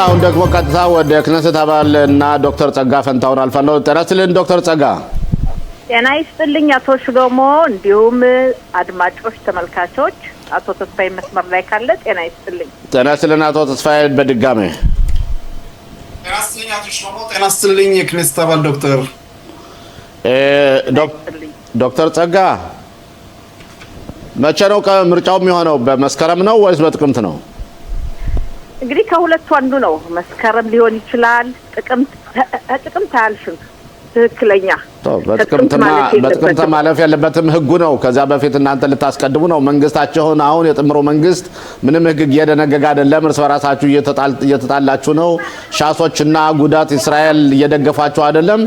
አሁን ደግሞ ቀጥታ ወደ ክነሰት አባልና ዶክተር ጸጋ ፈንታውን አልፋለሁ። ጤና ይስጥልኝ ዶክተር ጸጋ። ጤና ይስጥልኝ አቶ ሽሎሞ፣ እንዲሁም አድማጮች ተመልካቾች። አቶ ተስፋዬ መስመር ላይ ካለ ጤና ይስጥልኝ። ጤና ይስጥልኝ አቶ ተስፋዬ በድጋሜ። ጤና ይስጥልኝ አቶ ሽሎሞ። ጤና ይስጥልኝ የክነሰት አባል ዶክተር ጸጋ፣ መቼ ነው ምርጫው የሚሆነው? በመስከረም ነው ወይስ በጥቅምት ነው? እንግዲህ ከሁለቱ አንዱ ነው። መስከረም ሊሆን ይችላል፣ ጥቅምት አያልፍም። ትክክለኛ በጥቅምት ማለፍ ያለበትም ህጉ ነው። ከዛ በፊት እናንተ ልታስቀድሙ ነው መንግስታችሁን። አሁን የጥምሮ መንግስት ምንም ህግ እየደነገገ አይደለም። እርስ በራሳችሁ እየተጣላችሁ ነው። ሻሶችና ጉዳት እስራኤል እየደገፋችሁ አይደለም።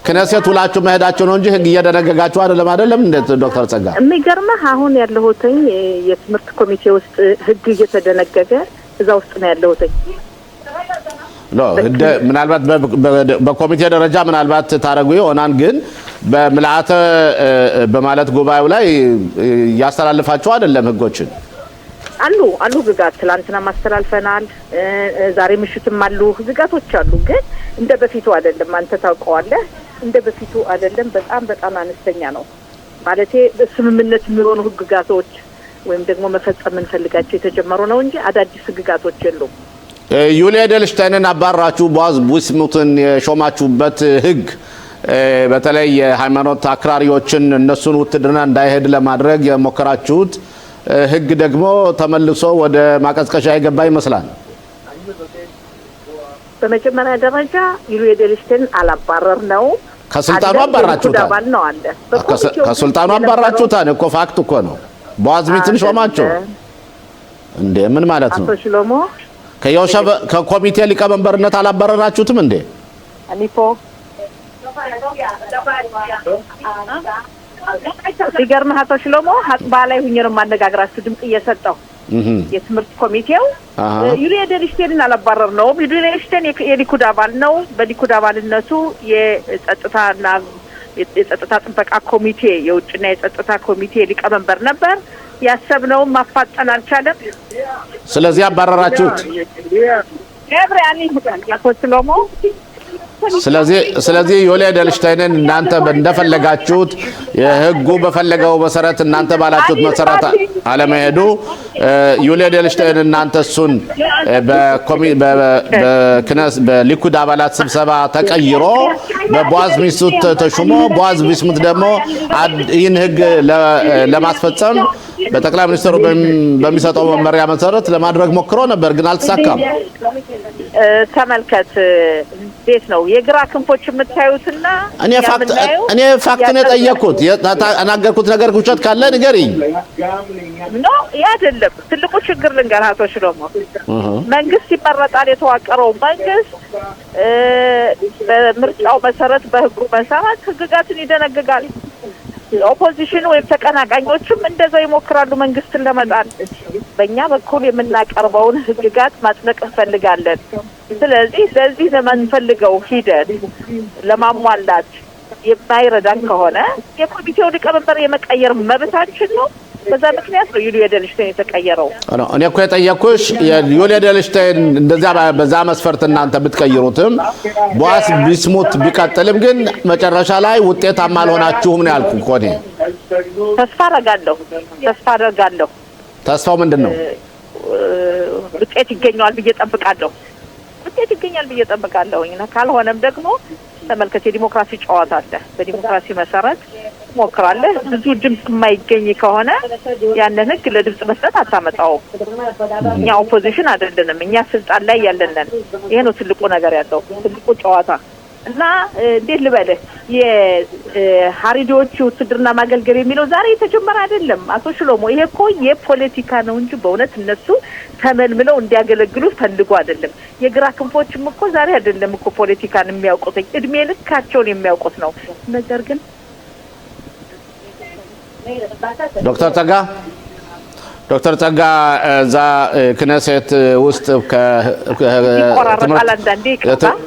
ክነሰት ውላችሁ መሄዳችሁ ነው እንጂ ህግ እየደነገጋችሁ አይደለም። እንዴት ዶክተር ጸጋ? የሚገርምህ አሁን ያለሁትኝ የትምህርት ኮሚቴ ውስጥ ህግ እየተደነገገ እዛ ውስጥ ነው ያለሁትኝ። ምናልባት በኮሚቴ ደረጃ ምናልባት ታረጉ ይሆናል፣ ግን በምልአተ በማለት ጉባኤው ላይ ያስተላልፋችሁ አይደለም ህጎችን? አሉ ህግጋት ትላንትና ማስተላልፈናል። ዛሬ ምሽትም አሉ ህግጋቶች አሉ። ግን እንደ በፊቱ አይደለም። አንተ ታውቀዋለህ፣ እንደ በፊቱ አይደለም። በጣም አነስተኛ ነው ማለቴ። በስምምነት የሚሆኑ ህግጋቶች ወይም ደግሞ መፈጸም እንፈልጋቸው የተጀመሩ ነው እንጂ አዳዲስ ህግጋቶች የሉም። ዩሊ ኤደልሽታይንን አባራችሁ ቦዓዝ ቢስሙትን የሾማችሁበት ህግ በተለይ የሃይማኖት አክራሪዎችን እነሱን ውትድርና እንዳይሄድ ለማድረግ የሞከራችሁት ህግ ደግሞ ተመልሶ ወደ ማቀዝቀሻ የገባ ይመስላል። በመጀመሪያ ደረጃ ዩሊ ኤደልሽታይንን አላባረር ነው፣ ከስልጣኑ አባራችሁታል። ከስልጣኑ አባራችሁታል እኮ ፋክት እኮ ነው። ቦዓዝ ቢስሙትን ሾማችሁ እንዴ? ምን ማለት ነው? አቶ ሽሎሞ ከኮሚቴ ሊቀመንበርነት አላባረራችሁትም እንዴ? አኒፖ ሲገርምህ አቶ ሽሎሞ ሀጥባ ላይ ሁኜ ነው የማነጋግራችሁ ድምጽ እየሰጠው። የትምህርት ኮሚቴው ዩሊ ኤደልሽታይንን አላባረርነውም። ዩሊ ኤደልሽታይን የሊኩድ አባል ነው። በሊኩድ አባልነቱ የጸጥታ ጥበቃ ኮሚቴ የውጭና የጸጥታ ኮሚቴ ሊቀመንበር ነበር። ያሰብነውም ማፋጠን አልቻለም። ስለዚህ አባረራችሁት። ስለዚህ ዩሊ ኤደልሽታይንን እናንተ እንደፈለጋችሁት የህጉ በፈለገው መሰረት እናንተ ባላችሁት መሰረት አለመሄዱ ዩሊ ኤደልሽታይን እናንተ እሱን በሊኩድ አባላት ስብሰባ ተቀይሮ በቦዓዝ ቢስሙት ተሹሞ ቦዓዝ ቢስሙት ደግሞ ይህን ህግ ለማስፈጸም በጠቅላይ ሚኒስትሩ በሚሰጠው መመሪያ መሰረት ለማድረግ ሞክሮ ነበር፣ ግን አልተሳካም። ተመልከት እንዴት ነው የግራ ክንፎች የምታዩትና እኔ ፋክት ነው የጠየኩት። አናገርኩት ነገር ውሸት ካለ ንገሪኝ። ነው አይደለም። ትልቁ ችግር ልንገርህ አቶ ሽሎሞ፣ መንግስት ይመረጣል። የተዋቀረው መንግስት በምርጫው መሰረት በህጉ መሰረት ህግጋትን ይደነግጋል። ኦፖዚሽን ወይም ተቀናቃኞችም እንደዛው ይሞክራሉ መንግስትን ለመጣል። በእኛ በኩል የምናቀርበውን ህግጋት ማጽደቅ እንፈልጋለን። ስለዚህ ለዚህ ለማንፈልገው ሂደት ለማሟላት የማይረዳን ከሆነ የኮሚቴው ሊቀመንበር የመቀየር መብታችን ነው። በዛ ምክንያት ነው ዩሊ ኤደልሽታይን የተቀየረው። እኔ እኮ የጠየኩሽ ዩሊ ኤደልሽታይን እንደዛ በዛ መስፈርት እናንተ ብትቀይሩትም ቦዓዝ ቢስሙት ቢቀጥልም ግን መጨረሻ ላይ ውጤታማ አልሆናችሁም ነው ያልኩ እኮ እኔ። ተስፋ አደርጋለሁ። ተስፋው ምንድን ነው? ውጤት ይገኛል ብዬ ጠብቃለሁ። ካልሆነም ደግሞ ተመልከት፣ የዲሞክራሲ ጨዋታ አለ። በዲሞክራሲ መሰረት ሞክራለህ። ብዙ ድምጽ የማይገኝ ከሆነ ያንን ህግ ለድምጽ መስጠት አታመጣውም። እኛ ኦፖዚሽን አይደለንም፣ እኛ ስልጣን ላይ ያለንን። ይሄ ነው ትልቁ ነገር ያለው ትልቁ ጨዋታ። እና እንዴት ልበልህ የሀሪዶቹ ውትድርና ማገልገል የሚለው ዛሬ የተጀመረ አይደለም አቶ ሽሎሞ። ይሄ እኮ የፖለቲካ ነው እንጂ በእውነት እነሱ ተመልምለው እንዲያገለግሉ ፈልጎ አይደለም። የግራ ክንፎችም እኮ ዛሬ አይደለም እኮ ፖለቲካን የሚያውቁት፣ እድሜ ልካቸውን የሚያውቁት ነው። ነገር ግን ዶክተር ጸጋ እዛ ክነሰት ውስጥ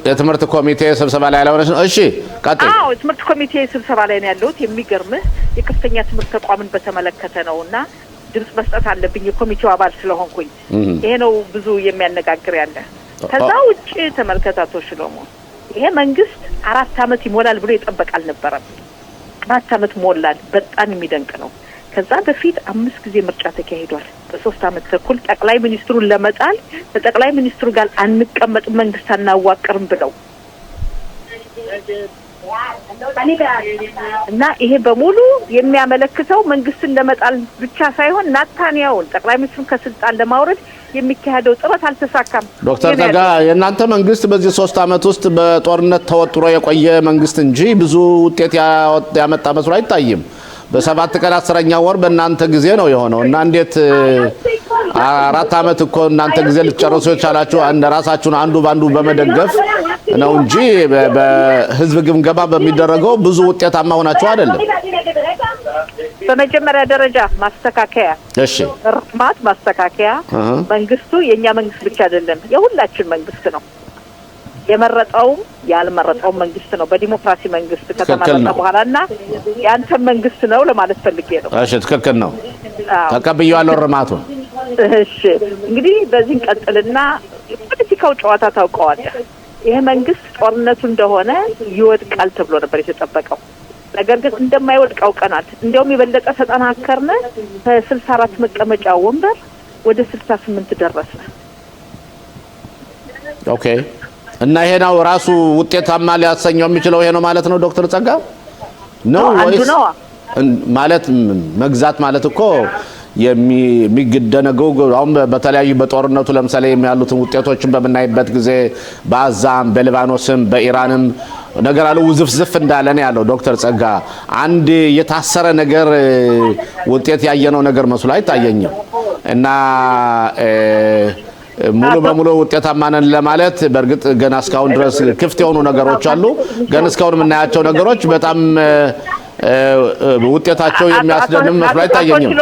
የትምህርት ኮሚቴ ስብሰባ ላይ ያለሆነች ነው። እሺ ቀጥል። የትምህርት ኮሚቴ ስብሰባ ላይ ነው ያለሁት። የሚገርምህ የከፍተኛ ትምህርት ተቋምን በተመለከተ ነውና ድምጽ መስጠት አለብኝ የኮሚቴው አባል ስለሆንኩኝ። ይሄ ነው ብዙ የሚያነጋግር ያለ ከዛ ውጪ ተመልከታቶ ሽሎሞ ይሄ መንግስት 4 አመት ይሞላል ብሎ ይጠበቃል ነበር 4 አመት ሞላል በጣም የሚደንቅ ነው ከዛ በፊት 5 ጊዜ ምርጫ ተካሂዷል በ3 አመት ተኩል ጠቅላይ ሚኒስትሩን ለመጣል በጠቅላይ ሚኒስትሩ ጋር አንቀመጥ መንግስት አናዋቅርም ብለው እና ይሄ በሙሉ የሚያመለክተው መንግስትን ለመጣል ብቻ ሳይሆን ናታንያውን ጠቅላይ ሚኒስትሩን ከስልጣን ለማውረድ የሚካሄደው ጥረት አልተሳካም ዶክተር ጸጋ የናንተ መንግስት በዚህ 3 አመት ውስጥ በጦርነት ተወጥሮ የቆየ መንግስት እንጂ ብዙ ውጤት ያመጣ መስሎ አይታይም በ7 ቀን 10ኛ ወር በእናንተ ጊዜ ነው የሆነው እና እንዴት 4 አመት እኮ እናንተ ጊዜ ልትጨርሱ የቻላችሁ ራሳችሁን አንዱ ባንዱ በመደገፍ ነው እንጂ በህዝብ ግምገማ በሚደረገው ብዙ ውጤታማ ሆናችሁ አይደለም በመጀመሪያ ደረጃ ማስተካከያ እሺ ማስተካከያ መንግስቱ የኛ መንግስት ብቻ አይደለም የሁላችን መንግስት ነው የመረጠው ያልመረጠው መንግስት ነው በዲሞክራሲ መንግስት ከተመረጠ በኋላና ያንተ መንግስት ነው ለማለት ፈልጌ ነው እሺ ትክክል ነው ተቀበያለሁ ርማቱን እሺ እንግዲህ በዚህ ቀጥልና ፖለቲካው ጨዋታ ታውቀዋለህ ይሄ መንግስት ጦርነቱ እንደሆነ ይወድቃል ተብሎ ነበር የተጠበቀው ነገር ግን እንደማይወድቅ አውቀናል እንደውም የበለጠ ተጠናከርነ ከ64 መቀመጫ ወንበር ወደ 68 ደረሰ ኦኬ እና ይሄ ነው ራሱ ውጤታማ ሊያሰኘው የሚችለው ይሄ ነው ማለት ነው ዶክተር ጸጋ ነው ወይስ ማለት መግዛት ማለት እኮ የሚገደነገው አሁን በተለያዩ በጦርነቱ ለምሳሌ የሚያሉትን ውጤቶችን በመናይበት ጊዜ በአዛም በሊባኖስም በኢራንም ነገር አለ ውዝፍዝፍ እንዳለ ነው ያለው ዶክተር ጸጋ አንድ የታሰረ ነገር ውጤት ያየነው ነገር መስሎ አይታየኝም እና ሙሉ በሙሉ ውጤታማ ነን ለማለት በርግጥ ገና እስካሁን ድረስ ክፍት የሆኑ ነገሮች አሉ ግን እስካሁን የምናያቸው ነገሮች በጣም ውጤታቸው የሚያስደንም መስሎ አይታየኝም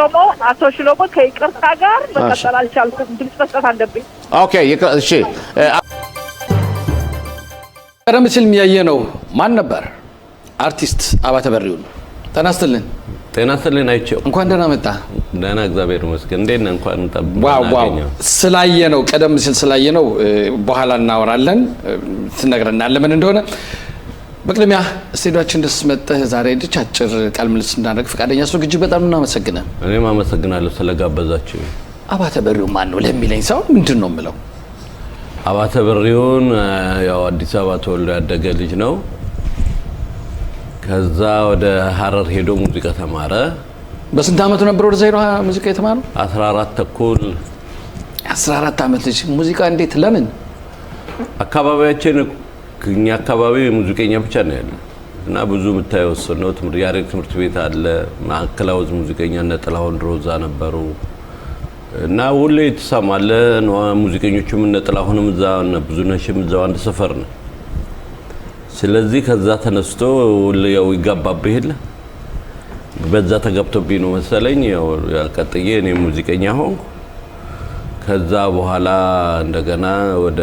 አቶ ሽሎሞ ከይቅርታ ጋር መቀጠል አልቻልኩም ድምጽ መስጠት አለብኝ ኦኬ እሺ ቀደም ሲል የሚያየነው ማን ነበር አርቲስት አባተ በሪውን ጤና ይስጥልን አይቼው እንኳን ደህና መጣ ደህና እግዚአብሔር ይመስገን እንዴት ነህ እንኳን ዋው ስላየነው ቀደም ሲል ስላየነው በኋላ እናወራለን ትነግረናለህ ለምን እንደሆነ በቅድሚያ ስቱዲዮአችን ደስ መጥተህ ዛሬ አጭር ቃለ ምልልስ እንዳደረግ ፈቃደኛ ስለሆንክ እጅግ በጣም እናመሰግናለን እኔም አመሰግናለሁ ስለጋበዛችሁ አባተ በሪውን ማን ነው ለሚለኝ ሰው ምንድነው የምለው አባተ በሪውን ያው አዲስ አበባ ተወልዶ ያደገ ልጅ ነው ከዛ ወደ ሐረር ሄዶ ሙዚቃ ተማረ በስንት አመቱ ነበር ወደ ዛይሮ ሙዚቃ የተማረው 14 ተኩል 14 አመት ልጅ ሙዚቃ እንዴት ለምን አካባቢያችን ከኛ አካባቢ ሙዚቀኛ ብቻ ነው ያለው እና ብዙ የምታየው ነው ያሬድ ትምህርት ቤት አለ ማዕከላዊ ሙዚቀኛ እነ ጥላሁን ድሮዛ ነበሩ እና ሁሌ ተሰማለ ነው ሙዚቀኞቹም እነ ጥላሁንም እዛ እና ብዙነሽም እዛው አንድ ሰፈር ነው ስለዚህ ከዛ ተነስቶ ያው ይጋባብህ ይሄለ በዛ ተገብቶብኝ ነው መሰለኝ ያው ቀጥዬ እኔ ሙዚቀኛ ሆንኩ ከዛ በኋላ እንደገና ወደ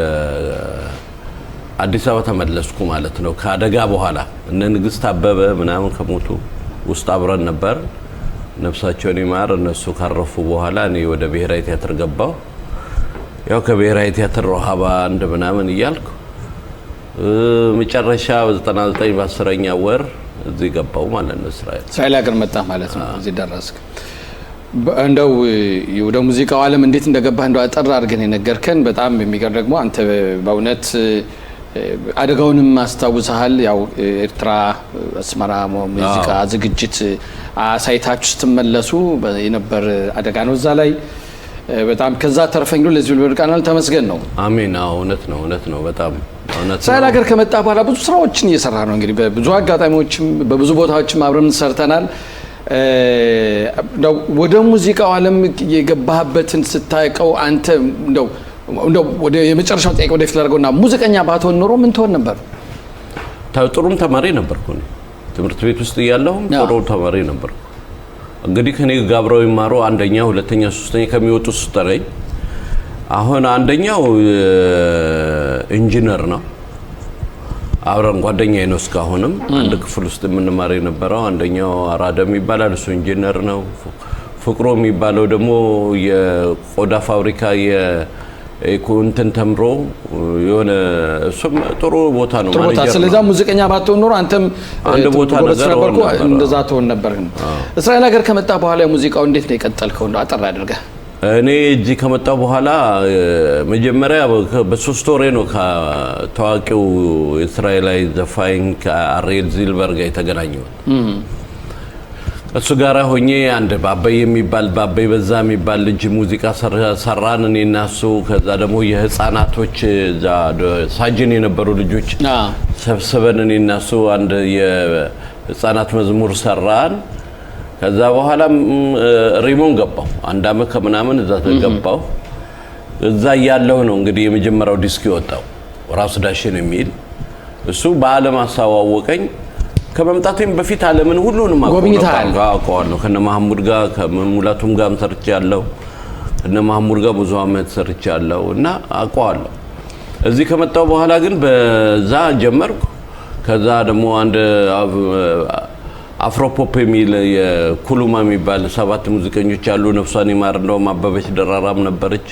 አዲስ አበባ ተመለስኩ ማለት ነው ከአደጋ በኋላ እነ ንግስት አበበ ምናምን ከሞቱ ውስጥ አብረን ነበር ነፍሳቸውን ይማር እነሱ ካረፉ በኋላ እኔ ወደ ብሔራዊ ቲያትር ገባሁ ያው ከብሔራዊ ቲያትር ረሃባ አንድ ምናምን ይያልኩ መጨረሻ 99 በ10ኛ ወር እዚህ ገባው ማለት ነው እስራኤል ሀገር መጣ ማለት ነው እዚህ ደረስክ እንደው ወደ ሙዚቃው ዓለም እንዴት እንደገባህ እንደው አጠር አድርገን የነገርከን በጣም የሚገርም ደግሞ አንተ በእውነት አደጋውንም አስተዋውሰሃል ያው ኤርትራ አስመራ ሙዚቃ ዝግጅት ሳይታችሁ ስትመለሱ የነበር አደጋ ነው እዛ ላይ በጣም ከዛ ተርፈኝ ለዚህ ልበርቃናል ተመስገን ነው አሜን እውነት ነው በጣም እውነት ነው እስራኤል ሀገር ከመጣ በኋላ ብዙ ስራዎችን እየሰራ ነው እንግዲህ በብዙ አጋጣሚዎችም በብዙ ቦታዎችም አብረን ሰርተናል ወደ ሙዚቃው ዓለም የገባህበትን ስታይቀው አንተ እንደው ወደ የመጨረሻው ጥያቄ ወደ ፍላርጎና ሙዚቀኛ ባትሆን ኖሮ ምን ትሆን ነበር ጥሩም ተማሪ ነበርኩ ትምህርት ቤት ውስጥ ያለው ጥሩ ተማሪ ነበርኩ እንግዲህ ከኔ ጋብረው ይማሩ አንደኛ ሁለተኛ ሶስተኛ ከሚወጡ ስተረኝ አሁን አንደኛው ኢንጂነር ነው አብረን ጓደኛዬ ነው እስካሁንም አንድ ክፍል ውስጥ የምንማር የነበረው አንደኛው አራዳም ይባላል እሱ ኢንጂነር ነው ፍቅሮ የሚባለው ደግሞ የቆዳ ፋብሪካ እንትን ተምሮ የሆነ እሱም ጥሩ ቦታ ነው ማለት ነው። ስለዚህ ሙዚቀኛ ባትሆን ኖሮ አንተም አንድ ቦታ ነበር እንደዛ ትሆን ነበር። እስራኤል ሀገር ከመጣ በኋላ ሙዚቃው እንዴት ነው የቀጠልከው? እንደው አጠር አድርገህ። እኔ እዚህ ከመጣሁ በኋላ መጀመሪያ በ3 ወሬ ነው ከታዋቂው እስራኤላዊ ዘፋኝ ከአሬል ዚልበር ጋር የተገናኘው። እሱ ጋር ሆኜ አንድ ባባይ የሚባል ባባይ በዛ የሚባል ልጅ ሙዚቃ ሰራን እኔና እሱ። ከዛ ደግሞ የህፃናቶች ሳጅን የነበሩ ልጆች ሰብስበን እኔና እሱ አንድ የህፃናት መዝሙር ሰራን። ከዛ በኋላ ሪሞን ገባው 1 አመት ከምናምን እዛ ተገባው። እዛ ያለው ነው እንግዲህ የመጀመሪያው ዲስክ የወጣው ራስ ዳሽን የሚል እሱ በአለም አስተዋወቀኝ። ከመምጣቴም በፊት ዓለምን ሁሉንም አውቀዋለሁ። ከነ መሐሙድ ጋር ከሙላቱም ጋርም ሰርቻለሁ። ከነ መሐሙድ ጋር ብዙ አመት ሰርቻለሁ እና አውቀዋለሁ። እዚህ ከመጣው በኋላ ግን በዛ ጀመርኩ። ከዛ ደግሞ አንድ አፍሮፖፕ የሚል የኩሉማ የሚባል 7 ሙዚቀኞች አሉ። ነፍሷን ይማር እንደውም አበበች ደራራም ነበረች።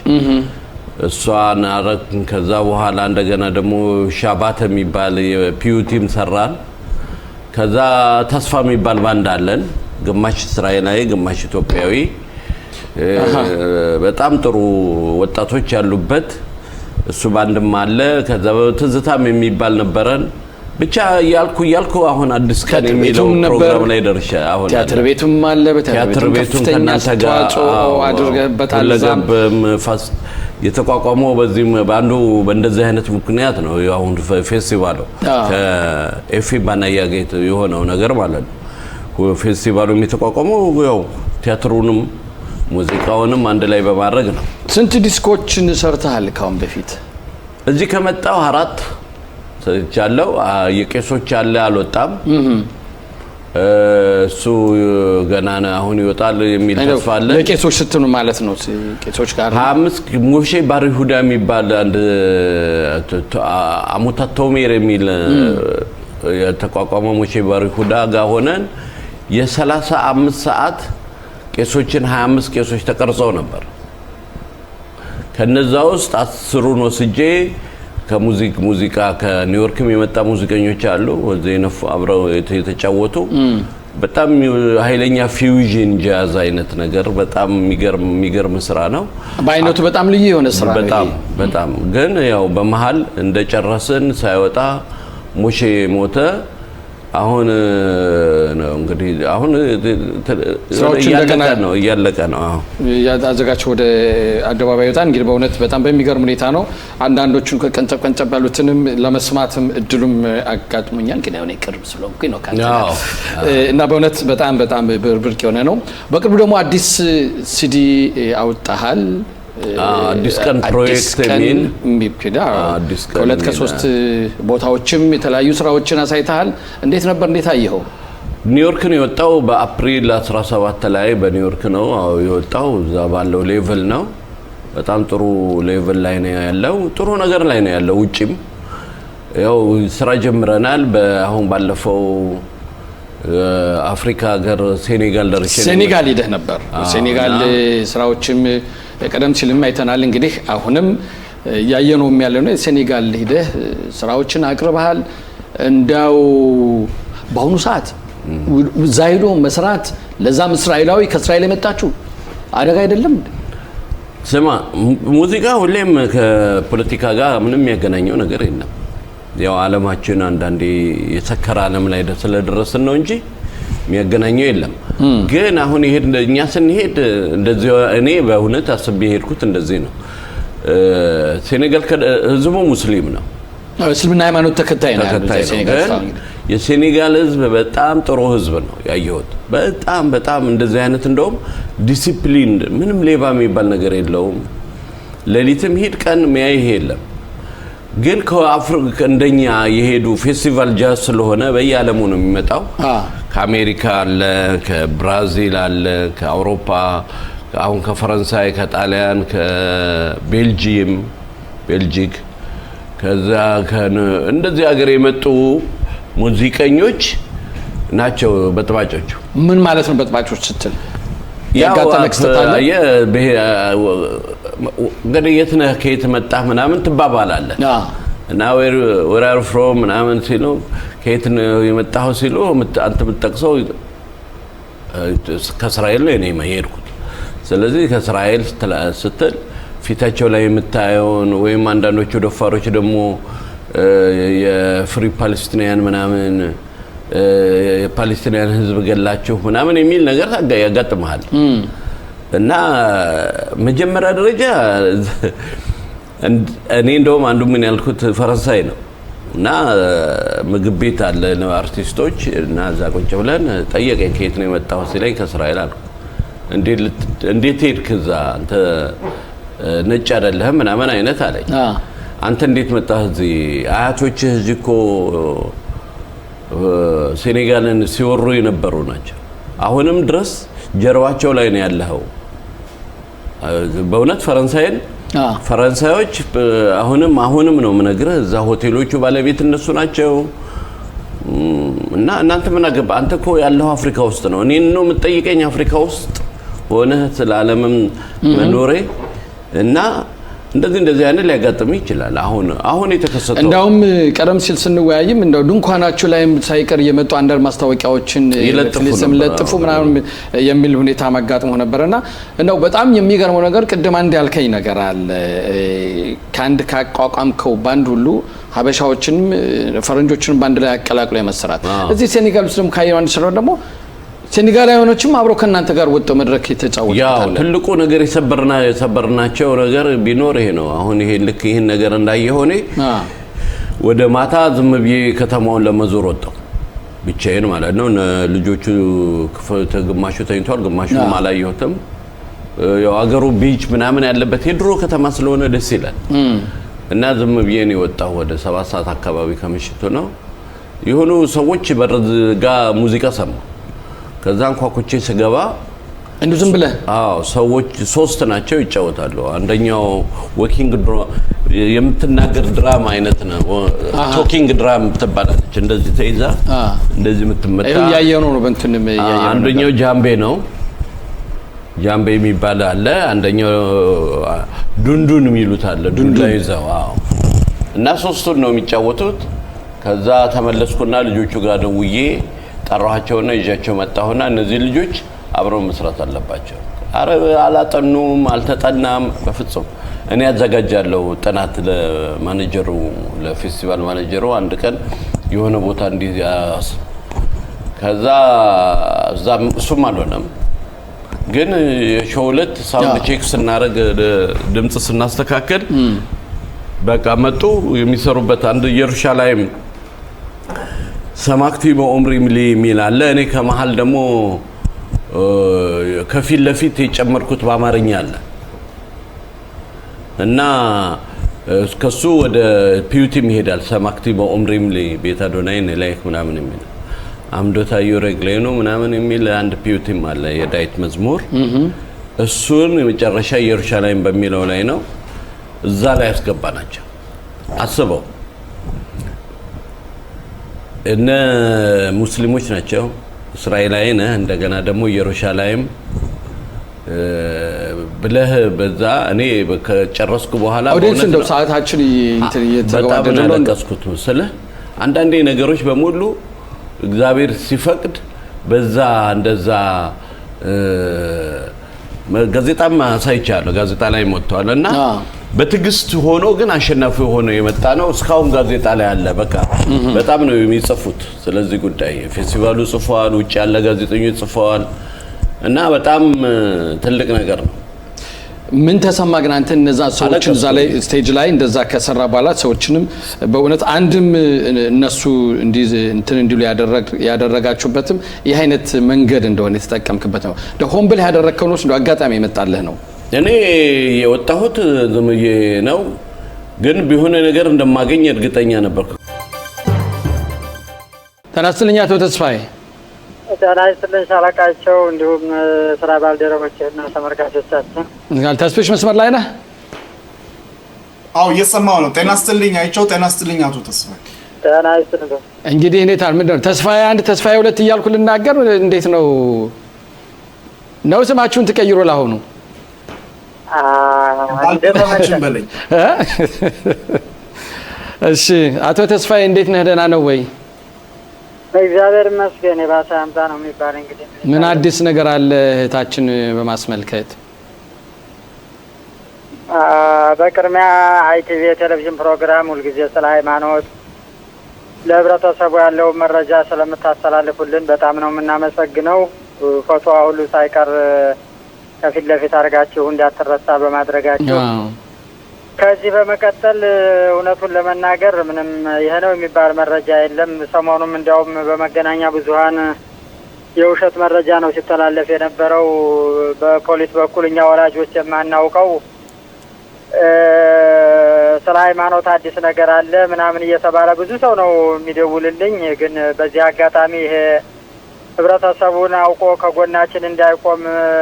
እሷን አረግን። ከዛ በኋላ እንደገና ደግሞ ሻባተ የሚባል የፒዩቲም ሰራን። ከዛ ተስፋ የሚባል ባንድ አለን፣ ግማሽ እስራኤላዊ ግማሽ ኢትዮጵያዊ፣ በጣም ጥሩ ወጣቶች ያሉበት እሱ ባንድም አለ። ከዛ ትዝታም የሚባል ነበረን። ብቻ ያልኩ አሁን አዲስ ቀን የሚለው ፕሮግራም ላይ ደርሻ አሁን ቲያትር ቤቱም አለ። በቲያትር ቤቱም ከናንተ ጋር አድርገህበታል። ለገብም ፋስ የተቋቋመው በዚህም ባንዱ በእንደዚህ አይነት ምክንያት ነው። አሁን ፌስቲቫሉ ከኤፊ ባናያ ጋር የሆነው ነገር ማለት ነው። ፌስቲቫሉ የተቋቋመው ያው ቲያትሩንም ሙዚቃውንም አንድ ላይ በማድረግ ነው። ስንት ዲስኮችን ሰርተሃል ካሁን በፊት? እዚህ ከመጣው 4 ሰርቻለሁ። የቄሶች አለ አልወጣም። እሱ ገና አሁን ይወጣል የሚል ተስፋ አለ። ለቄሶች ስትኑ ማለት ነው? ቄሶች ጋር 25 ሙሼ ባሪሁዳ የሚባል አንድ አሙታት ቶሜር የሚል የተቋቋመው ሙሼ ባሪሁዳ ጋር ሆነን የ35 ሰዓት ቄሶችን 25 ቄሶች ተቀርጸው ነበር። ከነዛ ውስጥ 10ሩን ወስጄ ከሙዚቃ ከኒውዮርክም የመጣ ሙዚቀኞች አሉ ወዘይ ነፍ አብረው የተጫወቱ በጣም ኃይለኛ ፊውዥን ጃዝ አይነት ነገር በጣም የሚገርም ስራ ነው። በአይነቱ በጣም ልዩ የሆነ ስራ ነው። በጣም ግን ያው በመሃል እንደጨረስን ሳይወጣ ሙሼ ሞተ። አሁን ነው እንግዲህ አሁን እያለቀ ነው። ያዘጋቸው ወደ አደባባይ ወጣ። እንግዲህ በእውነት በጣም በሚገርም ሁኔታ ነው። አንዳንዶቹን ከቀንጨብ ያሉትንም ለመስማትም እድሉም አጋጥሞኛል። ግን ያው ቅርብ ስለሆንኩኝ ነው እና በእውነት በጣም ብርቅ የሆነ ነው። በቅርቡ ደግሞ አዲስ ሲዲ አውጣሃል። አዲስ ቀን ፕሮጀክት የሚል ከሁለት ከሶስት ቦታዎችም የተለያዩ ስራዎችን አሳይተሃል። እንዴት ነበር? እንዴት አየኸው? ኒውዮርክ ነው የወጣው። በአፕሪል 17 ላይ በኒውዮርክ ነው የወጣው። እዛ ባለው ሌቭል ነው። በጣም ጥሩ ሌቭል ላይ ነው ያለው። ጥሩ ነገር ላይ ነው ያለው። ውጪም ያው ስራ ጀምረናል። አሁን ባለፈው አፍሪካ ሀገር ሴኔጋል ደርሼ ሴኔጋል ሄደህ ነበር። ሴኔጋል ስራዎችም ቀደም ሲልም አይተናል። እንግዲህ አሁንም ያየነውም ያለው ነው። ሴኔጋል ሄደህ ስራዎችን አቅርበሃል። እንዳው በአሁኑ ሰዓት ዛይዶ መስራት ለዛም እስራኤላዊ ከእስራኤል የመጣችሁ አደጋ አይደለም? ስማ ሙዚቃ ሁሌም ከፖለቲካ ጋር ምንም የሚያገናኘው ነገር የለም። ያው ዓለማችን አንዳንዴ የሰከረ ዓለም ላይ ስለደረስን ነው እንጂ የሚያገናኘው የለም። ግን አሁን እኛ ስንሄድ እንደዚህ እኔ በእውነት አስቤ ሄድኩት እንደዚህ ነው። ሴኔጋል ህዝቡ ሙስሊም ነው፣ እስልምና ሃይማኖት ተከታይ ነው። የሴኔጋል ህዝብ በጣም ጥሩ ህዝብ ነው ያየሁት። በጣም እንደዚህ አይነት እንደውም ዲሲፕሊን፣ ምንም ሌባ የሚባል ነገር የለውም። ሌሊትም ሂድ ቀን ሚያይህ የለም። ግን ከአፍሪካ እንደኛ የሄዱ ፌስቲቫል ጃዝ ስለሆነ በየዓለሙ ነው የሚመጣው። ከአሜሪካ አለ፣ ከብራዚል አለ፣ ከአውሮፓ፣ አሁን ከፈረንሳይ፣ ከጣሊያን፣ ቤልጂክ ከዛ እንደዚህ ሀገር የመጡ ሙዚቀኞች ናቸው በጥባጮቹ። ምን ማለት ነው በጥባጮች ስትል? እንግዲህ የት ነህ ከየት መጣህ ምናምን ትባባላለህ እና where are you from ምናምን ሲሉ ከየት ነው የመጣኸው ሲሉ አንተ የምትጠቅሰው ከእስራኤል ነው እኔ የሄድኩት ስለዚህ ከእስራኤል ስትል ፊታቸው ላይ የምታየውን ወይም አንዳንዶቹ ደፋሮች ደግሞ የፍሪ ፓለስቲናውያን ምናምን የፓለስቲናውያን ህዝብ ገላችሁ ምናምን የሚል ነገር ያጋጥማል እና መጀመሪያ ደረጃ እኔ እንደውም አንዱ ምን ያልኩት ፈረንሳይ ነው እና ምግብ ቤት አለ አርቲስቶች እና እዛ ቁጭ ብለን ጠየቀኝ ከየት ነው የመጣው ሲለኝ ከእስራኤል አልኩ እንዴት ሄድክ እዛ አንተ ነጭ አይደለህም ምናምን አይነት አለኝ አንተ እንዴት መጣህ እዚህ አያቶችህ እዚህ እኮ ሴኔጋልን ሲወሩ የነበሩ ናቸው አሁንም ድረስ ጀርባቸው ላይ ነው ያለው በእውነት ፈረንሳዮች አሁንም ነው ምነግርህ እዛ ሆቴሎቹ ባለቤት እነሱ ናቸው እና እናንተ ምን አገባ አንተ እኮ ያለው አፍሪካ ውስጥ ነው እኔን ነው የምትጠይቀኝ አፍሪካ ውስጥ ሆነ ስለ ዓለምም መኖሬ እና እንደዚህ አይነት ሊያጋጥም ይችላል አሁን የተከሰተው እንዳውም ቀደም ሲል ስንወያይም እንደው ድንኳናችሁ ላይም ሳይቀር የመጡ አንዳንድ ማስታወቂያዎችን ለጥፉ ምናምን የሚል ሁኔታ ማጋጥሞ ነበርና እንደው በጣም የሚገርመው ነገር ቅድም አንድ ያልከኝ ነገር አለ ካንድ ካቋቋምከው ባንድ ሁሉ ሀበሻዎችንም ፈረንጆችንም ባንድ ላይ አቀላቅሎ የመሰራት እዚህ ሴኔጋል ውስጥ ደግሞ ካየው አንድ ሰራው ደግሞ ሴኔጋላውያኖችም አብሮ ከናንተ ጋር ወጥተው መድረክ የተጫወቱት ያው ትልቁ ነገር የሰበርናቸው ነገር ቢኖር ይሄ ነው አሁን ይሄን ነገር እንዳየሆነ ወደ ማታ ዝም ብዬ ከተማውን ለመዞር ወጣው ብቻዬን ማለት ነው ልጆቹ ግማሹ ተኝቷል ግማሹ ማላየሁትም ያው አገሩ ቢች ምናምን ያለበት የድሮ ከተማ ስለሆነ ደስ ይላል እና ዝም ብዬ ነው ወጣው ወደ 7 ሰዓት አካባቢ ከምሽቱ ነው የሆኑ ሰዎች በርጋ ሙዚቃ ሰማ ከዛን ኳኩቼ ስገባ እንዱ ዝም ብለ ሰዎች 3 ናቸው ይጫወታሉ አንደኛው ወኪንግ የምትናገር ድራማ አይነት ነው ቶኪንግ ድራም ትባላለች እንደዚህ ተይዛ እንደዚህ የምትመጣ ያየው ነው በእንትንም ያየው አንደኛው ጃምቤ የሚባል አለ አንደኛው ዱንዱን የሚሉት አለ ዱንዱን ይዘው እና 3ቱን ነው የሚጫወቱት ከዛ ተመለስኩና ልጆቹ ጋር ደውዬ ጠራኋቸውና ይዣቸው መጣሁና እነዚህ ልጆች አብረው መስራት አለባቸው አረብ አላጠኑም አልተጠናም በፍጹም እኔ ያዘጋጃለሁ ጥናት ለማኔጀሩ ለፌስቲቫል ማኔጀሩ አንድ ቀን የሆነ ቦታ እንዲያስ ከዛ እሱም አልሆነም ግን የሾውለት ሳውንድ ቼክ ስናረግ ድምጽ ስናስተካከል በቃ መጡ የሚሰሩበት አንድ ኢየሩሳሌም ሰማክቲ በኦምሪ ሚሊ ሚላለ እኔ ከመሃል ደግሞ ከፊል ለፊት የጨመርኩት በአማርኛ አለ እና እስከሱ ወደ ፒዩቲም ይሄዳል ሰማክቲ በኦምሪ ሚሊ ቤታ ዶናይን ላይክ ምናምን የሚል አምዶታ ይረግሌኑ ምናምን የሚል አንድ ፒዩቲም አለ የዳዊት መዝሙር እሱን የመጨረሻ ኢየሩሳሌም በሚለው ላይ ነው እዛ ላይ ያስገባናቸው አስበው እነ ሙስሊሞች ናቸው እስራኤላዊ ነህ እንደገና ደግሞ ኢየሩሳሌም ብለህ በዛ እኔ ከጨረስኩ በኋላ ወደስ እንደው ሰዓታችን እየተገባደደ ነው እንደስኩት ስለ አንዳንዴ ነገሮች በሙሉ እግዚአብሔር ሲፈቅድ በዛ እንደዛ ጋዜጣም ሳይቻለው ጋዜጣ ላይ ሞተዋልና በትግስት ሆኖ ግን አሸናፊ ሆኖ የመጣ ነው እስካሁን ጋዜጣ ላይ አለ በቃ በጣም ነው የሚጽፉት ስለዚህ ጉዳይ ፌስቲቫሉ ጽፈዋል ውጭ ያለ ጋዜጠኞች ጽፈዋል እና በጣም ትልቅ ነገር ነው ምን ተሰማ ግን አንተ እነዛ ሰዎችን እዛ ላይ ስቴጅ ላይ እንደዛ ከሰራ በኋላ ሰዎችንም በእውነት አንድም እነሱ እንዲሉ ያደረጋችሁበትም ይህ አይነት መንገድ እንደሆነ የተጠቀምክበት ነው ሆምብል ያደረከው ነው አጋጣሚ የመጣልህ ነው እኔ የወጣሁት ዝምዬ ነው ግን ቢሆነ ነገር እንደማገኝ እርግጠኛ ነበርኩ ተናስተልኛ ተስፋዬ ተናስተልኝ ሻለቃቸው እንዲሁም ስራ ባልደረቦችና ተመልካቾቻችን ተስፍሽ መስመር ላይ ነህ አው እየሰማው ነው ተናስተልኝ አይቸው ተናስተልኝ አቶ ተስፋዬ ተናስተልኝ እንግዲህ እኔ ታል ምንድነው ተስፋዬ 1 ተስፋዬ 2 እያልኩ ልናገር እንዴት ነው ስማችሁን ተቀይሮ ላሆኑ ባልደረባችን በለኝ። እሺ አቶ ተስፋዬ እንዴት ነህ? ደህና ነው ወይ? እግዚአብሔር ይመስገን። የባሰ አምጣ ነው የሚባል እንግዲህ ምን አዲስ ነገር አለ እህታችን በማስመልከት? በቅድሚያ አይቲቪ የቴሌቪዥን ፕሮግራም ሁልጊዜ ስለ ሃይማኖት ለህብረተሰቡ ያለው መረጃ ስለምታስተላልፉልን በጣም ነው የምናመሰግነው። ፎቶዋ ሁሉ ሳይቀር ከፊት ለፊት አድርጋችሁ እንዳትረሳ በማድረጋችሁ። ከዚህ በመቀጠል እውነቱን ለመናገር ምንም ይሄ ነው የሚባል መረጃ የለም። ሰሞኑም እንዲያውም በመገናኛ ብዙኃን የውሸት መረጃ ነው ሲተላለፍ የነበረው በፖሊስ በኩል እኛ ወላጆች የማናውቀው ስለ ሃይማኖት አዲስ ነገር አለ ምናምን እየተባለ ብዙ ሰው ነው የሚደውልልኝ። ግን በዚህ አጋጣሚ ይሄ ህብረተሰቡን አውቆ ከጎናችን እንዳይቆም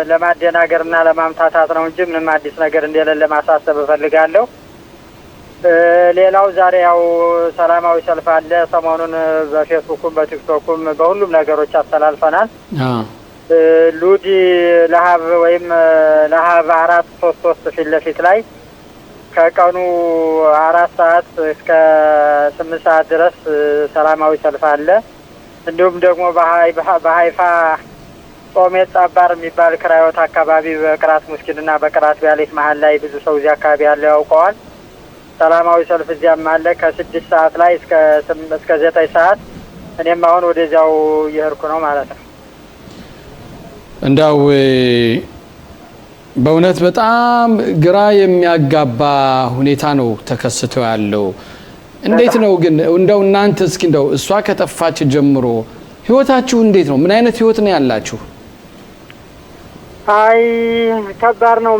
ለማደናገርና ለማምታታት ነው እንጂ ምንም አዲስ ነገር እንደሌለ ማሳሰብ እፈልጋለሁ። ሌላው ዛሬ ያው ሰላማዊ ሰልፍ አለ። ሰሞኑን በፌስቡክም በቲክቶክም በሁሉም ነገሮች አስተላልፈናል። ሉዲ ለሀብ ወይም ለሀብ 433 ፊት ለፊት ላይ ከቀኑ 4 ሰዓት እስከ 8 ሰዓት ድረስ ሰላማዊ ሰልፍ አለ። እንዲሁም ደግሞ በሀይፋ ጾሜት ጻባር የሚባል ክራዮት አካባቢ በቅራት ሙስኪንና በቅራት ቢያሌት መሀል ላይ ብዙ ሰው እዚህ አካባቢ ያለ ያውቀዋል። ሰላማዊ ሰልፍ እዚያም አለ ከ6 ሰዓት ላይ እስከ 9 ሰዓት። እኔም አሁን ወደዚያው እየሄድኩ ነው ማለት ነው። እንዳው በእውነት በጣም ግራ የሚያጋባ ሁኔታ ነው ተከስቶ ያለው። እንዴት ነው ግን እንደው እናንተ እስኪ እንደው እሷ ከጠፋች ጀምሮ ህይወታችሁ እንዴት ነው? ምን አይነት ህይወት ነው ያላችሁ? አይ ከባድ ነው።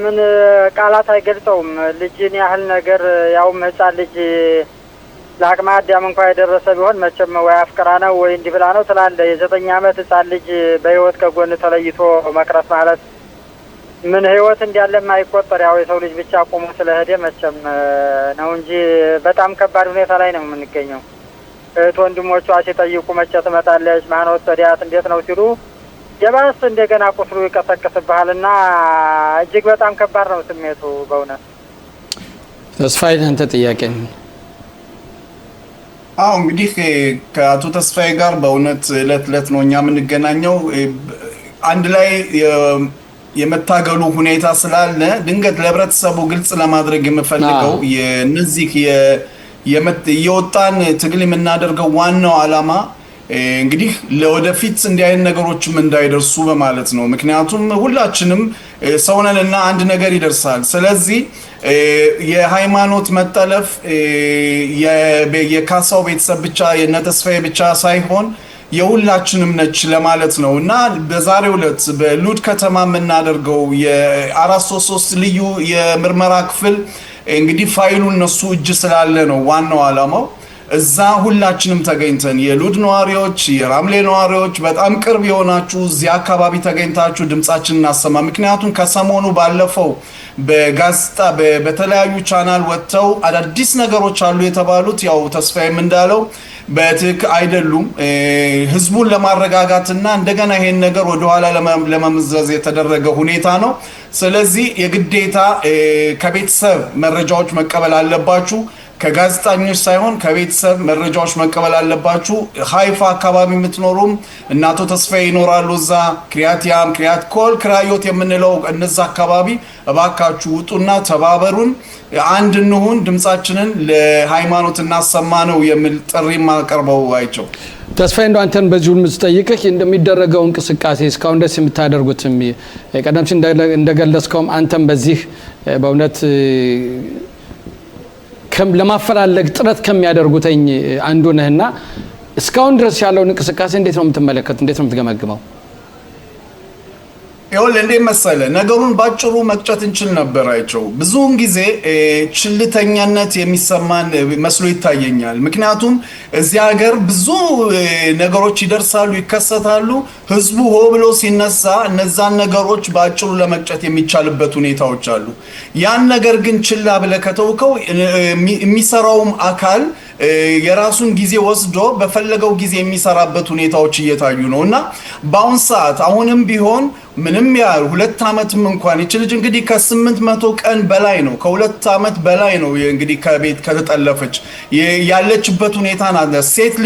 ምን ቃላት አይገልጸውም። ልጅን ያህል ነገር ያውም ህፃን ልጅ ለአቅመ አዳም እንኳን የደረሰ ቢሆን መቼም ወይ አፍቅራ ነው ወይ እንዲህ ብላ ነው ትላለህ። የ9 ዓመት ህፃን ልጅ በህይወት ከጎን ተለይቶ መቅረት ማለት ምን ህይወት እንዳለ የማይቆጠር ያው የሰው ልጅ ብቻ ቆሞ ስለሄደ መቼም ነው እንጂ በጣም ከባድ ሁኔታ ላይ ነው የምንገኘው። እህት ወንድሞቿ ሲጠይቁ መቼ ትመጣለች፣ ማን ወሰዳት፣ እንዴት ነው ሲሉ የባስ እንደገና ቁስሉ ይቀሰቅስብሃልና እጅግ በጣም ከባድ ነው ስሜቱ በእውነት። ተስፋዬ አንተ ጥያቄ? አዎ እንግዲህ ከአቶ ተስፋዬ ጋር በእውነት እለት ነው እኛ የምንገናኘው። አንድ ላይ የመታገሉ ሁኔታ ስላለ ድንገት ለህብረተሰቡ ግልጽ ለማድረግ የምፈልገው የነዚህ የወጣን ትግል የምናደርገው ዋናው ዓላማ እንግዲህ ለወደፊት እንዲህ አይነት ነገሮችም እንዳይደርሱ በማለት ነው። ምክንያቱም ሁላችንም ሰው ነንና አንድ ነገር ይደርሳል። ስለዚህ የሃይማኖት መጠለፍ የካሳው ቤተሰብ ብቻ የነ ተስፋዬ ብቻ ሳይሆን የሁላችንም ነች ለማለት ነው እና በዛሬው ዕለት በሉድ ከተማ የምናደርገው የ433 ልዩ የምርመራ ክፍል እንግዲህ ፋይሉ እነሱ እጅ ስላለ ነው ዋናው ዓላማው። እዛ ሁላችንም ተገኝተን የሉድ ነዋሪዎች፣ የራምሌ ነዋሪዎች በጣም ቅርብ የሆናችሁ እዚህ አካባቢ ተገኝታችሁ ድምጻችንን እናሰማ። ምክንያቱም ከሰሞኑ ባለፈው በጋዜጣ በተለያዩ ቻናል ወጥተው አዳዲስ ነገሮች አሉ የተባሉት ያው ተስፋዬም እንዳለው በትክክል አይደሉም። ህዝቡን ለማረጋጋትና እንደገና ይሄን ነገር ወደኋላ ለመምዘዝ የተደረገ ሁኔታ ነው። ስለዚህ የግዴታ ከቤተሰብ መረጃዎች መቀበል አለባችሁ። ከጋዜጠኞች ሳይሆን ከቤተሰብ መረጃዎች መቀበል አለባችሁ። ሃይፋ አካባቢ የምትኖሩም እናቶ ተስፋዬ ይኖራሉ እዛ ክሪያቲያም ክሪያት ኮል ክራዮት የምንለው እነዛ አካባቢ እባካችሁ ውጡና ተባበሩን፣ አንድ እንሁን፣ ድምጻችንን ለሃይማኖት እናሰማ ነው የሚል ጥሪ ማቀርበው አይቸው። ተስፋዬ እንደው አንተን በዚሁ የምትጠይቅህ እንደሚደረገው እንቅስቃሴ እስካሁን ደስ የምታደርጉትም ቀደም ሲል እንደገለጽከውም አንተም በዚህ በእውነት ለማፈላለግ ጥረት ከሚያደርጉትኝ አንዱ ነህና እስካሁን ድረስ ያለውን እንቅስቃሴ እንዴት ነው የምትመለከት? እንዴት ነው የምትገመግመው? ይኸውልህ እንዴት መሰለህ ነገሩን ባጭሩ መቅጨት እንችል ነበር አይቸው። ብዙውን ጊዜ ችልተኛነት የሚሰማን መስሎ ይታየኛል። ምክንያቱም እዚህ ሀገር ብዙ ነገሮች ይደርሳሉ፣ ይከሰታሉ። ህዝቡ ሆ ብሎ ሲነሳ እነዛን ነገሮች ባጭሩ ለመቅጨት የሚቻልበት ሁኔታዎች አሉ። ያን ነገር ግን ችላ ብለህ ከተውከው የሚሰራውም አካል የራሱን ጊዜ ወስዶ በፈለገው ጊዜ የሚሰራበት ሁኔታዎች እየታዩ ነው እና በአሁን ሰዓት አሁንም ቢሆን ምንም ያህል 2 ዓመትም እንኳን ይች ልጅ እንግዲህ ከ800 ቀን በላይ ነው፣ ከ2 ዓመት በላይ ነው እንግዲህ ከቤት ከተጠለፈች ያለችበት ሁኔታ ናት። ሴት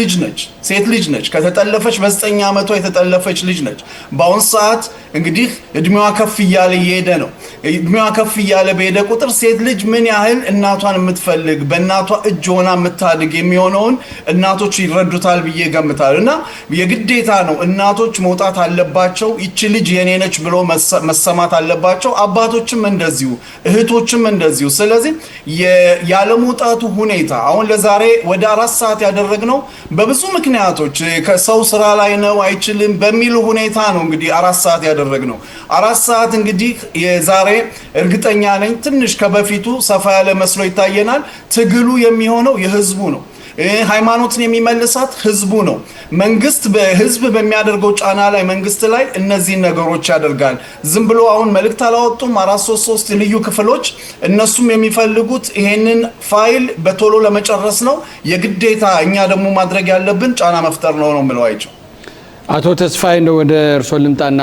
ልጅ ነች ከተጠለፈች በ9 ዓመቷ የተጠለፈች ልጅ ነች። በአሁን ሰዓት እንግዲህ እድሜዋ ከፍ እያለ እየሄደ ነው። እድሜዋ ከፍ እያለ በሄደ ቁጥር ሴት ልጅ ምን ያህል እናቷን የምትፈልግ በእናቷ እጅ ሆና የምታድግ የሚሆነውን እናቶች ይረዱታል ብዬ ገምታለሁ። እና የግዴታ ነው እናቶች መውጣት አለባቸው። ይቺ ልጅ የኔ ነች ብሎ መሰማት አለባቸው። አባቶችም እንደዚሁ፣ እህቶችም እንደዚሁ። ስለዚህ ያለመውጣቱ ሁኔታ አሁን ለዛሬ ወደ 4 ሰዓት ያደረግነው በብዙ ምክንያቶች ከሰው ስራ ላይ ነው አይችልም በሚል ሁኔታ ነው እንግዲህ 4 ሰዓት ያደረግነው። 4 ሰዓት እንግዲህ የዛሬ እርግጠኛ ነኝ ትንሽ ከበፊቱ ሰፋ ያለ መስሎ ይታየናል። ትግሉ የሚሆነው የህዝቡ ነው። ሃይማኖትን የሚመልሳት ህዝቡ ነው። መንግስት በህዝብ በሚያደርገው ጫና ላይ መንግስት ላይ እነዚህን ነገሮች ያደርጋል። ዝም ብሎ አሁን መልእክት አላወጡም 433 ልዩ ክፍሎች። እነሱም የሚፈልጉት ይሄንን ፋይል በቶሎ ለመጨረስ ነው። የግዴታ እኛ ደግሞ ማድረግ ያለብን ጫና መፍጠር ነው የምለው አይቸው። አቶ ተስፋዬ ነው ወደ እርሶ ልምጣና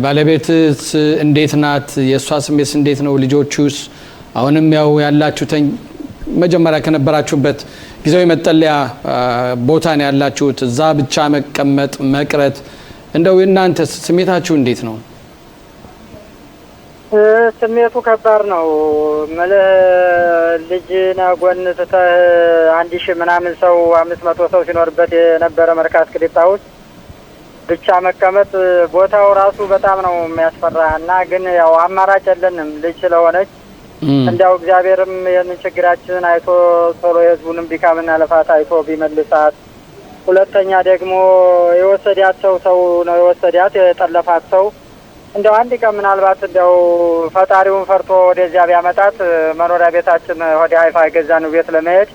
ባለቤትስ እንዴት ናት? የእሷ ስሜት እንዴት ነው? ልጆቹስ? አሁንም ያው ያላችሁት መጀመሪያ ከነበራችሁበት ጊዜያዊ መጠለያ ቦታ ነው ያላችሁት። እዛ ብቻ መቀመጥ መቅረት፣ እንደው እናንተ ስሜታችሁ እንዴት ነው? ስሜቱ ከባድ ነው። ልጅና ጎን ትተህ 1000 ምናምን ሰው 500 ሰው ሲኖርበት የነበረ መርካት ቅሊጣ ውስጥ ብቻ መቀመጥ ቦታው ራሱ በጣም ነው የሚያስፈራ። እና ግን ያው አማራጭ የለንም ልጅ ስለሆነች እንዲያው እግዚአብሔርም ይህንን ችግራችንን አይቶ ቶሎ የህዝቡንም ድካምና ልፋት አይቶ ቢመልሳት። ሁለተኛ ደግሞ የወሰዳት ሰው ነው የወሰዳት የጠለፋት ሰው እንዲያው አንድ ቀን ምናልባት እንዲያው ፈጣሪውን ፈርቶ ወደዚያ ቢያመጣት መኖሪያ ቤታችን ወደ ሀይፋ የገዛነው ቤት ለመሄድ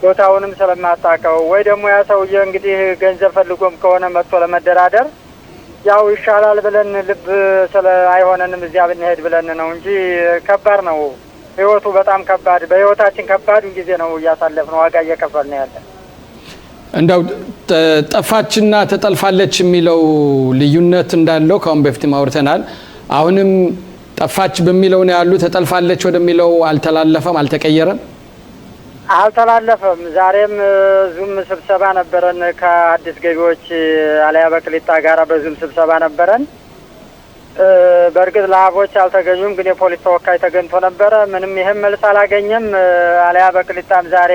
ቦታውንም ስለማታውቀው ወይ ደግሞ ያ ሰውዬ እንግዲህ ገንዘብ ፈልጎም ከሆነ መጥቶ ለመደራደር ያው ይሻላል ብለን ልብ ስለ አይሆነንም እዚያ ብንሄድ ብለን ነው እንጂ ከባድ ነው ህይወቱ፣ በጣም ከባድ። በህይወታችን ከባድ ጊዜ ነው እያሳለፍነው፣ ዋጋ እየከፈልን ያለ። እንደው ጠፋችና ተጠልፋለች የሚለው ልዩነት እንዳለው ከአሁን በፊትም አውርተናል። አሁንም ጠፋች በሚለው ነው ያሉ፣ ተጠልፋለች ወደሚለው አልተላለፈም፣ አልተቀየረም፣ አልተላለፈም። ዛሬም ዙም ስብሰባ ነበረን ከአዲስ ገቢዎች አለያ በቅሊጣ ጋራ በዙም ስብሰባ ነበረን። በእርግጥ ለሀቦች አልተገኙም፣ ግን የፖሊስ ተወካይ ተገኝቶ ነበረ። ምንም ይህም መልስ አላገኘም። አለያ በቅሊጣም ዛሬ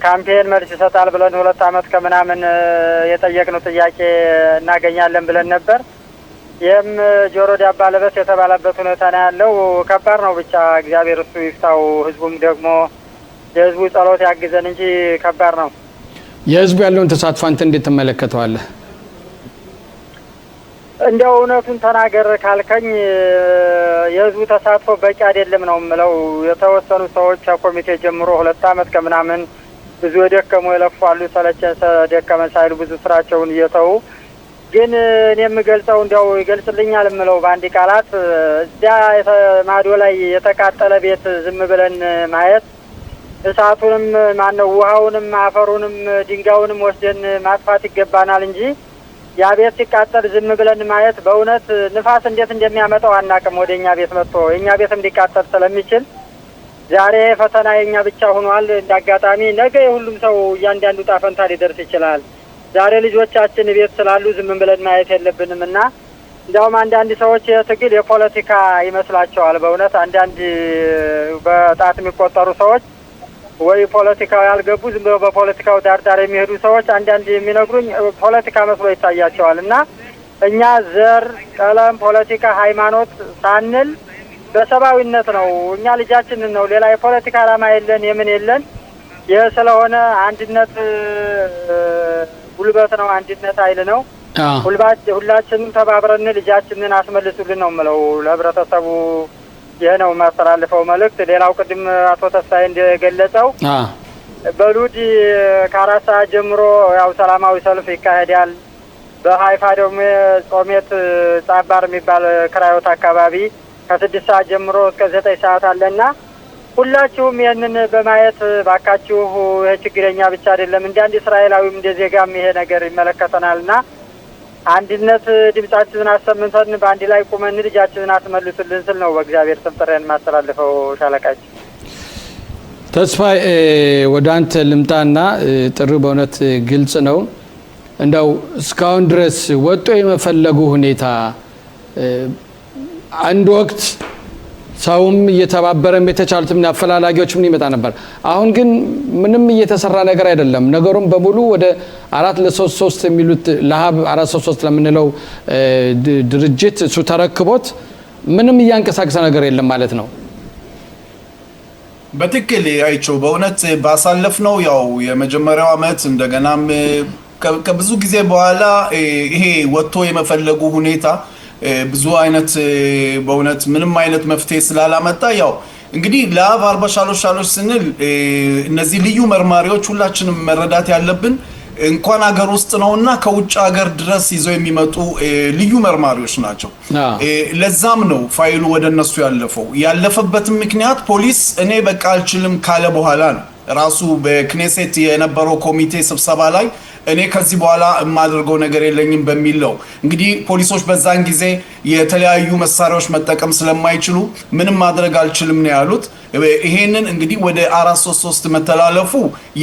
ካምፔን መልስ ይሰጣል ብለን 2 ዓመት ከምናምን የጠየቅነው ጥያቄ እናገኛለን ብለን ነበር። ይህም ጆሮ ዳባ ልበስ የተባለበት ሁኔታ ነው ያለው። ከባድ ነው። ብቻ እግዚአብሔር እሱ ይፍታው። ህዝቡም ደግሞ የህዝቡ ጸሎት ያግዘን እንጂ ከባድ ነው። የህዝቡ ያለውን ተሳትፎ አንተ እንዴት ትመለከተዋለህ? እንዲያው እውነቱን ተናገር ካልከኝ የህዝቡ ተሳትፎ በቂ አይደለም ነው የምለው። የተወሰኑ ሰዎች ከኮሚቴ ጀምሮ 2 ዓመት ከምናምን ብዙ የደከሙ የለፉ አሉ። ሰለቸን ደከመን ሳይሉ ብዙ ስራቸውን እየተው ግን እኔ የምገልጸው እንዲያው ይገልጽልኛል የምለው በአንድ ቃላት እዚያ ማዶ ላይ የተቃጠለ ቤት ዝም ብለን ማየት፣ እሳቱንም ማነው ውሃውንም አፈሩንም ድንጋዩንም ወስደን ማጥፋት ይገባናል እንጂ ያ ቤት ሲቃጠል ዝም ብለን ማየት በእውነት ንፋስ እንዴት እንደሚያመጣው አናቅም። ወደ እኛ ቤት መጥቶ የእኛ ቤትም ሊቃጠል ስለሚችል ዛሬ ፈተና የኛ ብቻ ሆኗል። እንዳጋጣሚ ነገ የሁሉም ሰው እያንዳንዱ ጣፈንታ ሊደርስ ይችላል። ዛሬ ልጆቻችን ቤት ስላሉ ዝም ብለን ማየት የለብንም እና እንዲያውም አንዳንድ ሰዎች የትግል የፖለቲካ ይመስላቸዋል። በእውነት አንዳንድ በጣት የሚቆጠሩ ሰዎች ወይ ፖለቲካው ያልገቡ ዝም ብለው በፖለቲካው ዳርዳር የሚሄዱ ሰዎች አንዳንድ የሚነግሩኝ ፖለቲካ መስሎ ይታያቸዋል። እና እኛ ዘር፣ ቀለም፣ ፖለቲካ፣ ሃይማኖት ሳንል በሰብአዊነት ነው እኛ ልጃችንን ነው። ሌላ የፖለቲካ ዓላማ የለን የምን የለን። ይህ ስለሆነ አንድነት ጉልበት ነው፣ አንድነት ኃይል ነው። ሁላችንም ተባብረን ልጃችንን አስመልሱልን ነው የምለው ለህብረተሰቡ። ይህ ነው የማስተላልፈው መልእክት። ሌላው ቅድም አቶ ተስፋዬ እንደገለጸው በሉድ ከ4 ሰዓት ጀምሮ ያው ሰላማዊ ሰልፍ ይካሄዳል። በሀይፋ ደግሞ ጾሜት ጻባር የሚባል ክራዮት አካባቢ ከ6 ሰዓት ጀምሮ እስከ 9 ሰዓት አለና ሁላችሁም ይህንን በማየት ባካችሁ ይሄ ችግረኛ ብቻ አይደለም፣ እንደ አንድ እስራኤላዊም እንደ ዜጋም ይሄ ነገር ይመለከተናልና አንድነት ድምጻችንን አሰምተን በአንድ ላይ ቁመን ልጃችንን አትመልሱልን ስል ነው በእግዚአብሔር ስም ጥሬን ማስተላልፈው። ሻለቃችን ተስፋዬ ወደ አንተ ልምጣና ጥሪው በእውነት ግልጽ ነው። እንደው እስካሁን ድረስ ወጦ የመፈለጉ ሁኔታ አንድ ወቅት ሰውም እየተባበረም የተቻሉትም አፈላላጊዎች ምን ይመጣ ነበር። አሁን ግን ምንም እየተሰራ ነገር አይደለም። ነገሩን በሙሉ ወደ 433 የሚሉት ለሀብ 433 ለምንለው ድርጅት እሱ ተረክቦት ምንም እያንቀሳቀሰ ነገር የለም ማለት ነው። በትክክል አይቸው በእውነት ባሳለፍነው ያው የመጀመሪያው አመት እንደገናም ከብዙ ጊዜ በኋላ ይሄ ወጥቶ የመፈለጉ ሁኔታ ብዙ አይነት በእውነት ምንም አይነት መፍትሄ ስላላመጣ ያው እንግዲህ ለሀብ 433 ስንል እነዚህ ልዩ መርማሪዎች ሁላችንም መረዳት ያለብን እንኳን ሀገር ውስጥ ነውና ከውጭ ሀገር ድረስ ይዘው የሚመጡ ልዩ መርማሪዎች ናቸው። ለዛም ነው ፋይሉ ወደ እነሱ ያለፈበትም ምክንያት ፖሊስ እኔ በቃ አልችልም ካለ በኋላ ነው። ራሱ በክኔሴት የነበረው ኮሚቴ ስብሰባ ላይ እኔ ከዚህ በኋላ የማደርገው ነገር የለኝም በሚል ነው እንግዲህ ፖሊሶች በዛን ጊዜ የተለያዩ መሳሪያዎች መጠቀም ስለማይችሉ ምንም ማድረግ አልችልም ነው ያሉት። ይሄንን እንግዲህ ወደ 433 መተላለፉ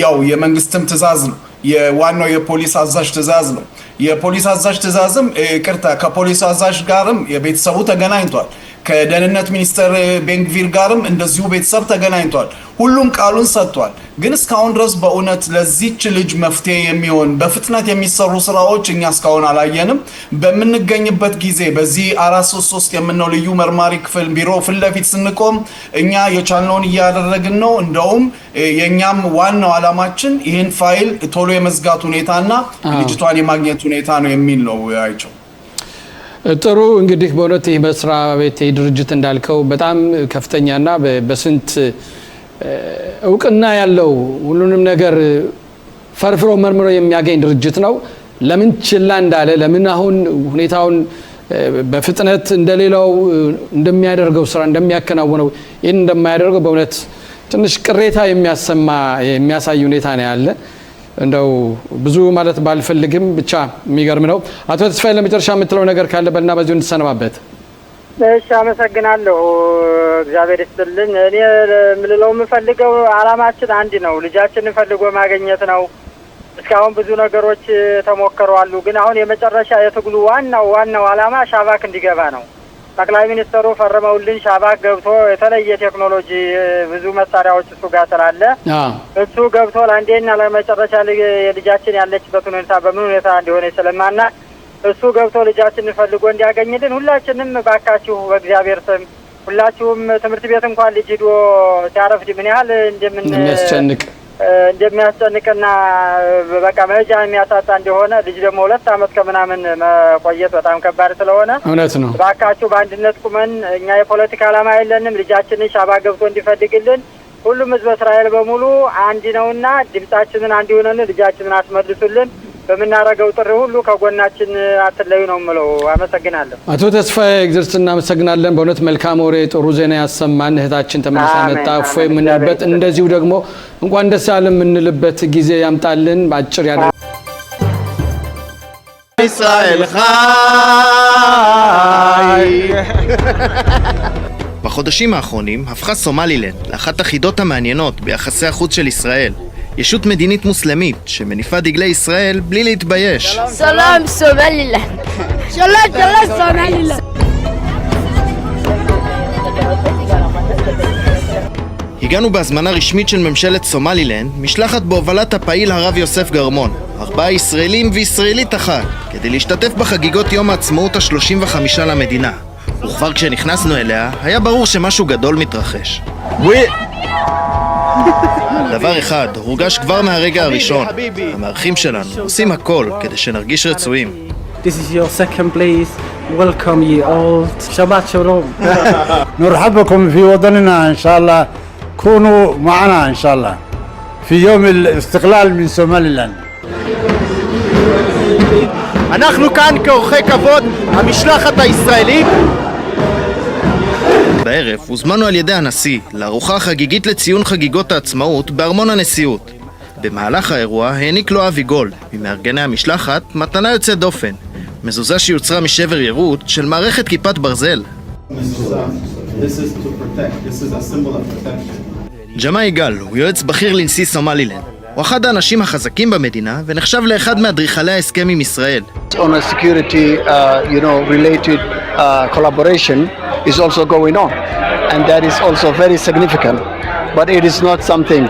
ያው የመንግስትም ትዕዛዝ ነው፣ የዋናው የፖሊስ አዛዥ ትዕዛዝ ነው። የፖሊስ አዛዥ ትዕዛዝም ቅርታ ከፖሊስ አዛዥ ጋርም የቤተሰቡ ተገናኝቷል። ከደህንነት ሚኒስተር ቤንግቪር ጋርም እንደዚሁ ቤተሰብ ተገናኝቷል። ሁሉም ቃሉን ሰጥቷል። ግን እስካሁን ድረስ በእውነት ለዚች ልጅ መፍትሄ የሚሆን በፍጥነት የሚሰሩ ስራዎች እኛ እስካሁን አላየንም። በምንገኝበት ጊዜ በዚህ 433 የምንለው ልዩ መርማሪ ክፍል ቢሮ ፊት ለፊት ስንቆም እኛ የቻልነውን እያደረግን ነው። እንደውም የኛም ዋናው አላማችን ይህን ፋይል ቶሎ የመዝጋት ሁኔታና ልጅቷን የማግኘት ሁኔታ ነው የሚል ነው አይቸው። ጥሩ እንግዲህ በእውነት ይህ መስሪያ ቤት ድርጅት እንዳልከው በጣም ከፍተኛና በስንት እውቅና ያለው ሁሉንም ነገር ፈርፍሮ መርምሮ የሚያገኝ ድርጅት ነው። ለምን ችላ እንዳለ ለምን አሁን ሁኔታውን በፍጥነት እንደሌላው እንደሚያደርገው ስራ እንደሚያከናውነው ይህን እንደማያደርገው በእውነት ትንሽ ቅሬታ የሚያሳይ ሁኔታ ነው ያለ። እንደው ብዙ ማለት ባልፈልግም ብቻ የሚገርም ነው። አቶ ተስፋዬ ለመጨረሻ የምትለው ነገር ካለ በልና በዚሁ እንድሰነባበት። እሺ፣ አመሰግናለሁ። እግዚአብሔር ይስጥልን። እኔ ምልለው የምፈልገው አላማችን አንድ ነው፣ ልጃችንን ፈልጎ ማግኘት ነው። እስካሁን ብዙ ነገሮች ተሞክረዋል፣ ግን አሁን የመጨረሻ የትግሉ ዋናው አላማ ሻባክ እንዲገባ ነው። ጠቅላይ ሚኒስትሩ ፈርመውልን ሻባክ ገብቶ የተለየ ቴክኖሎጂ ብዙ መሳሪያዎች እሱ ጋር ስላለ እሱ ገብቶ ለአንዴና ለመጨረሻ የልጃችን ያለችበት ሁኔታ በምን ሁኔታ እንደሆነ ስለማና እሱ ገብቶ ልጃችንን ፈልጎ እንዲያገኝልን ሁላችንም ባካችሁ በእግዚአብሔር ስም ሁላችሁም ትምህርት ቤት እንኳን ልጅ ሄዶ ሲያረፍድ ምን ያህል እንደሚያስጨንቅና በቃ መሄጃ የሚያሳጣ እንደሆነ ልጅ ደግሞ 2 አመት ከምናምን መቆየት በጣም ከባድ ስለሆነ እውነት ነው። ባካችሁ በአንድነት ቁመን እኛ የፖለቲካ ዓላማ የለንም። ልጃችንን ሻባክ ገብቶ እንዲፈልግልን ሁሉም ህዝበ እስራኤል በሙሉ አንድ ነውና ድምጻችንን አንድ ሆነን ልጃችንን አስመልሱልን። በመናረጋው ጥሪ ሁሉ ከጎናችን አትለዩ ነው የምለው። አመሰግናለሁ። አቶ ተስፋዬ እግዚአብሔር እናመሰግናለን። በእውነት መልካም ወሬ ጥሩ ዜና ያሰማን። እህታችን ተመልሳ መጣ እፎይ የምንልበት እንደዚሁ ደግሞ እንኳን ደስ ያለ የምንልበት ጊዜ ያምጣልን። ባጭር ያለ ישראל חי. בחודשים האחרונים הפכה סומלילנד לאחת החידות המעניינות ביחסי החוץ של ישראל. ישות מדינית מוסלמית שמניפה דגלי ישראל בלי להתבייש. שלום סומלילנד. שלום סומלילנד. הגענו בהזמנה רשמית של ממשלת סומלילנד, משלחת בהובלת הפעיל הרב יוסף גרמון, 4 ישראלים וישראלית אחת, כדי להשתתף בחגיגות יום העצמאות ה-35 למדינה. וכבר כשנכנסנו אליה, היה ברור שמשהו גדול מתרחש. דבר אחד הורגש כבר מהרגע הראשון, המארחים שלנו עושים הכל כדי שנרגיש רצויים. This is your second place. Welcome you all. Shabbat shalom. نرحب بكم في وطننا إن شاء الله. كونوا معنا إن شاء الله في يوم الاستقلال من سوماليلاند. אנחנו כאן כאורחי כבוד המשלחת הישראלית. בערב הוזמנו על ידי הנשיא לארוחה חגיגית לציון חגיגות העצמאות בארמון הנשיאות. במהלך האירוע העניק לו אבי גולד, ממארגני המשלחת, מתנה יוצאת דופן, מזוזה שיוצרה משבר יירוט של מערכת כיפת ברזל. ג'מאי גל הוא יועץ בכיר לנשיא סומלילנד. הוא אחד האנשים החזקים במדינה ונחשב לאחד מאדריכלי ההסכם עם ישראל. On a security, related collaboration is also going on, and that is also very significant. But it is not something,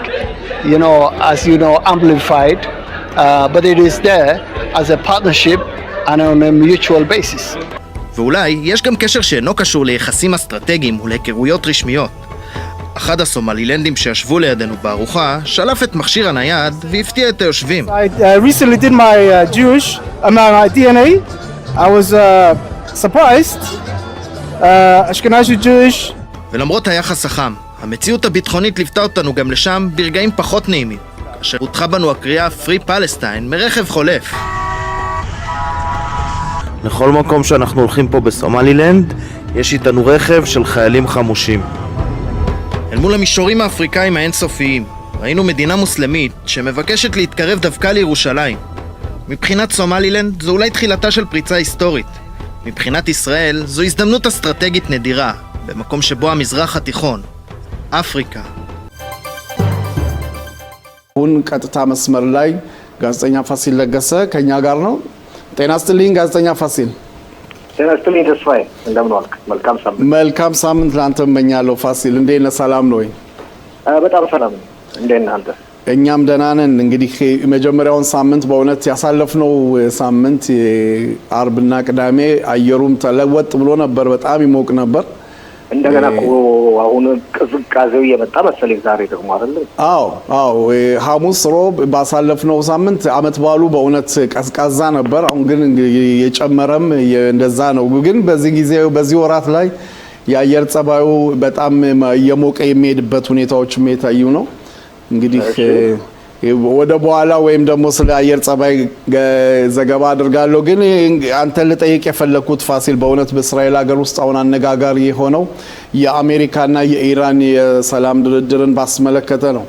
amplified, but it is there as a partnership and on a mutual basis. ואולי יש גם קשר שאינו קשור ליחסים אסטרטגיים ולהיכרויות רשמיות. אחד הסומלילנדים שישבו לידינו בארוחה שלף את מכשיר הנייד והפתיע את היושבים. I recently did my my DNA. I was surprised. Ashkenazi Jewish. ולמרות היחס החם, המציאות הביטחונית ליוותה אותנו גם לשם ברגעים פחות נעימים, כאשר הוטחה בנו הקריאה Free Palestine מרכב חולף. לכל מקום שאנחנו הולכים פה בסומלילנד, יש איתנו רכב של חיילים חמושים. אל מול המישורים האפריקאים האינסופיים, ראינו מדינה מוסלמית שמבקשת להתקרב דווקא לירושלים. מבחינת סומלילנד זו אולי תחילתה של פריצה היסטורית. מבחינת ישראל זו הזדמנות אסטרטגית נדירה, במקום שבו המזרח התיכון, אפריקה. አሁን ቀጥታ መስመር ላይ ጋዜጠኛ ፋሲል ለገሰ ከኛ ጋር ነው። ጤና ይስጥልኝ ጋዜጠኛ ፋሲል። ጤና ይስጥልኝ ተስፋዬ፣ እንደምን ዋልክ? መልካም ሳምንት። መልካም ሳምንት ላንተ እመኛለሁ ፋሲል። እንዴት ነህ? ሰላም ነው ወይ? በጣም ሰላም ነኝ። እንዴት ነህ አንተ? እኛም ደህና ነን። እንግዲህ የመጀመሪያውን ሳምንት በእውነት ያሳለፍነው ሳምንት አርብና ቅዳሜ አየሩም ተለወጥ ብሎ ነበር፣ በጣም ይሞቅ ነበር። እንደገና አሁን ቅዝቃዜው እየመጣ መሰለኝ ዛሬ ደግሞ አይደል? አዎ ሐሙስ ሮብ ባሳለፍነው ሳምንት አመት ባሉ በእውነት ቀዝቃዛ ነበር። አሁን ግን የጨመረም እንደዛ ነው። ግን በዚህ ወራት ላይ የአየር ጸባዩ በጣም የሞቀ የሚሄድበት ሁኔታዎች የታዩ ነው። እንግዲህ ወደ በኋላ ወይም ደግሞ ስለ አየር ጸባይ ዘገባ አድርጋለሁ። ግን አንተ ልጠይቅ የፈለኩት ፋሲል በእውነት በእስራኤል ሀገር ውስጥ አሁን አነጋጋሪ የሆነው የአሜሪካና የኢራን የሰላም ድርድርን ባስመለከተ ነው።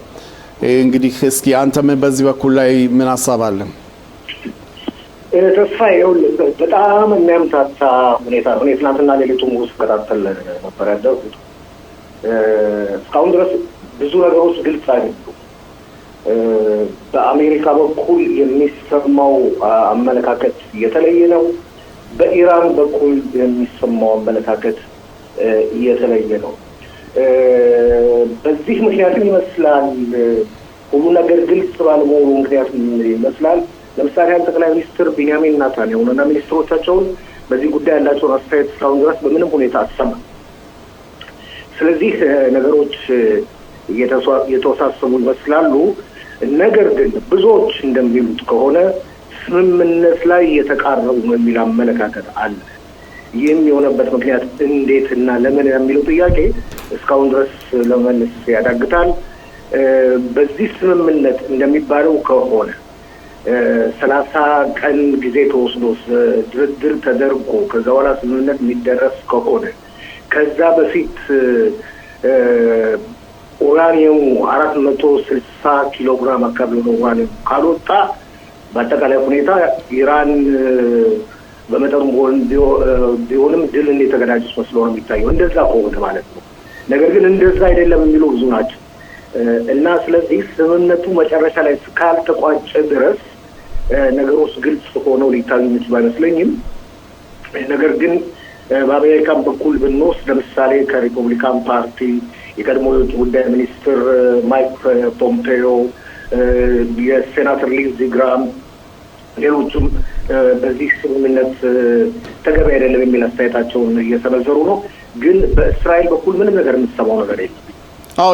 እንግዲህ እስኪ አንተ በዚህ በኩል ላይ ምን ሐሳብ አለ? ተስፋዬ በጣም የሚያምታታ ሁኔታ ነው። ትናንትና ሌሊቱን ውስጥ ከታተል ነበር ያደረኩት። እስካሁን ድረስ ብዙ ነገሮች ግልጽ አይደሉም። በአሜሪካ በኩል የሚሰማው አመለካከት የተለየ ነው። በኢራን በኩል የሚሰማው አመለካከት የተለየ ነው። በዚህ ምክንያት ይመስላል ሁሉ ነገር ግልጽ ባለመሆኑ ምክንያት ይመስላል። ለምሳሌ ጠቅላይ ሚኒስትር ቢንያሚን ኔታንያሁ እና ሚኒስትሮቻቸውን በዚህ ጉዳይ ያላቸውን አስተያየት እስካሁን ድረስ በምንም ሁኔታ አትሰማም። ስለዚህ ነገሮች የተወሳሰቡ ይመስላሉ። ነገር ግን ብዙዎች እንደሚሉት ከሆነ ስምምነት ላይ የተቃረቡ የሚል አመለካከት አለ። ይህም የሆነበት ምክንያት እንዴት እና ለምን የሚለው ጥያቄ እስካሁን ድረስ ለመመለስ ያዳግታል። በዚህ ስምምነት እንደሚባለው ከሆነ 30 ቀን ጊዜ ተወስዶ ድርድር ተደርጎ ከዛ በኋላ ስምምነት የሚደረስ ከሆነ ከዛ በፊት ኡራኒየሙ 460 ኪሎ ግራም አካባቢ ነው ኡራኒየም ካልወጣ በአጠቃላይ ሁኔታ ኢራን በመጠኑ ቢሆንም ድል እንደተገዳጀች መስሎ ነው የሚታየው። እንደዛ ከሆነ ማለት ነው። ነገር ግን እንደዛ አይደለም የሚሉ ብዙ ናቸው እና ስለዚህ ስምምነቱ መጨረሻ ላይ ካልተቋጨ ድረስ ነገሮች ግልጽ ሆነው ሊታዩ የሚችሉ አይመስለኝም። ነገር ግን በአሜሪካን በኩል ብንወስድ ለምሳሌ ከሪፐብሊካን ፓርቲ የቀድሞ የውጭ ጉዳይ ሚኒስትር ማይክ ፖምፔዮ፣ የሴናተር ሊንዚ ግራም፣ ሌሎቹም በዚህ ስምምነት ተገቢ አይደለም የሚል አስተያየታቸውን እየሰነዘሩ ነው። ግን በእስራኤል በኩል ምንም ነገር የምትሰማው ነገር የለም።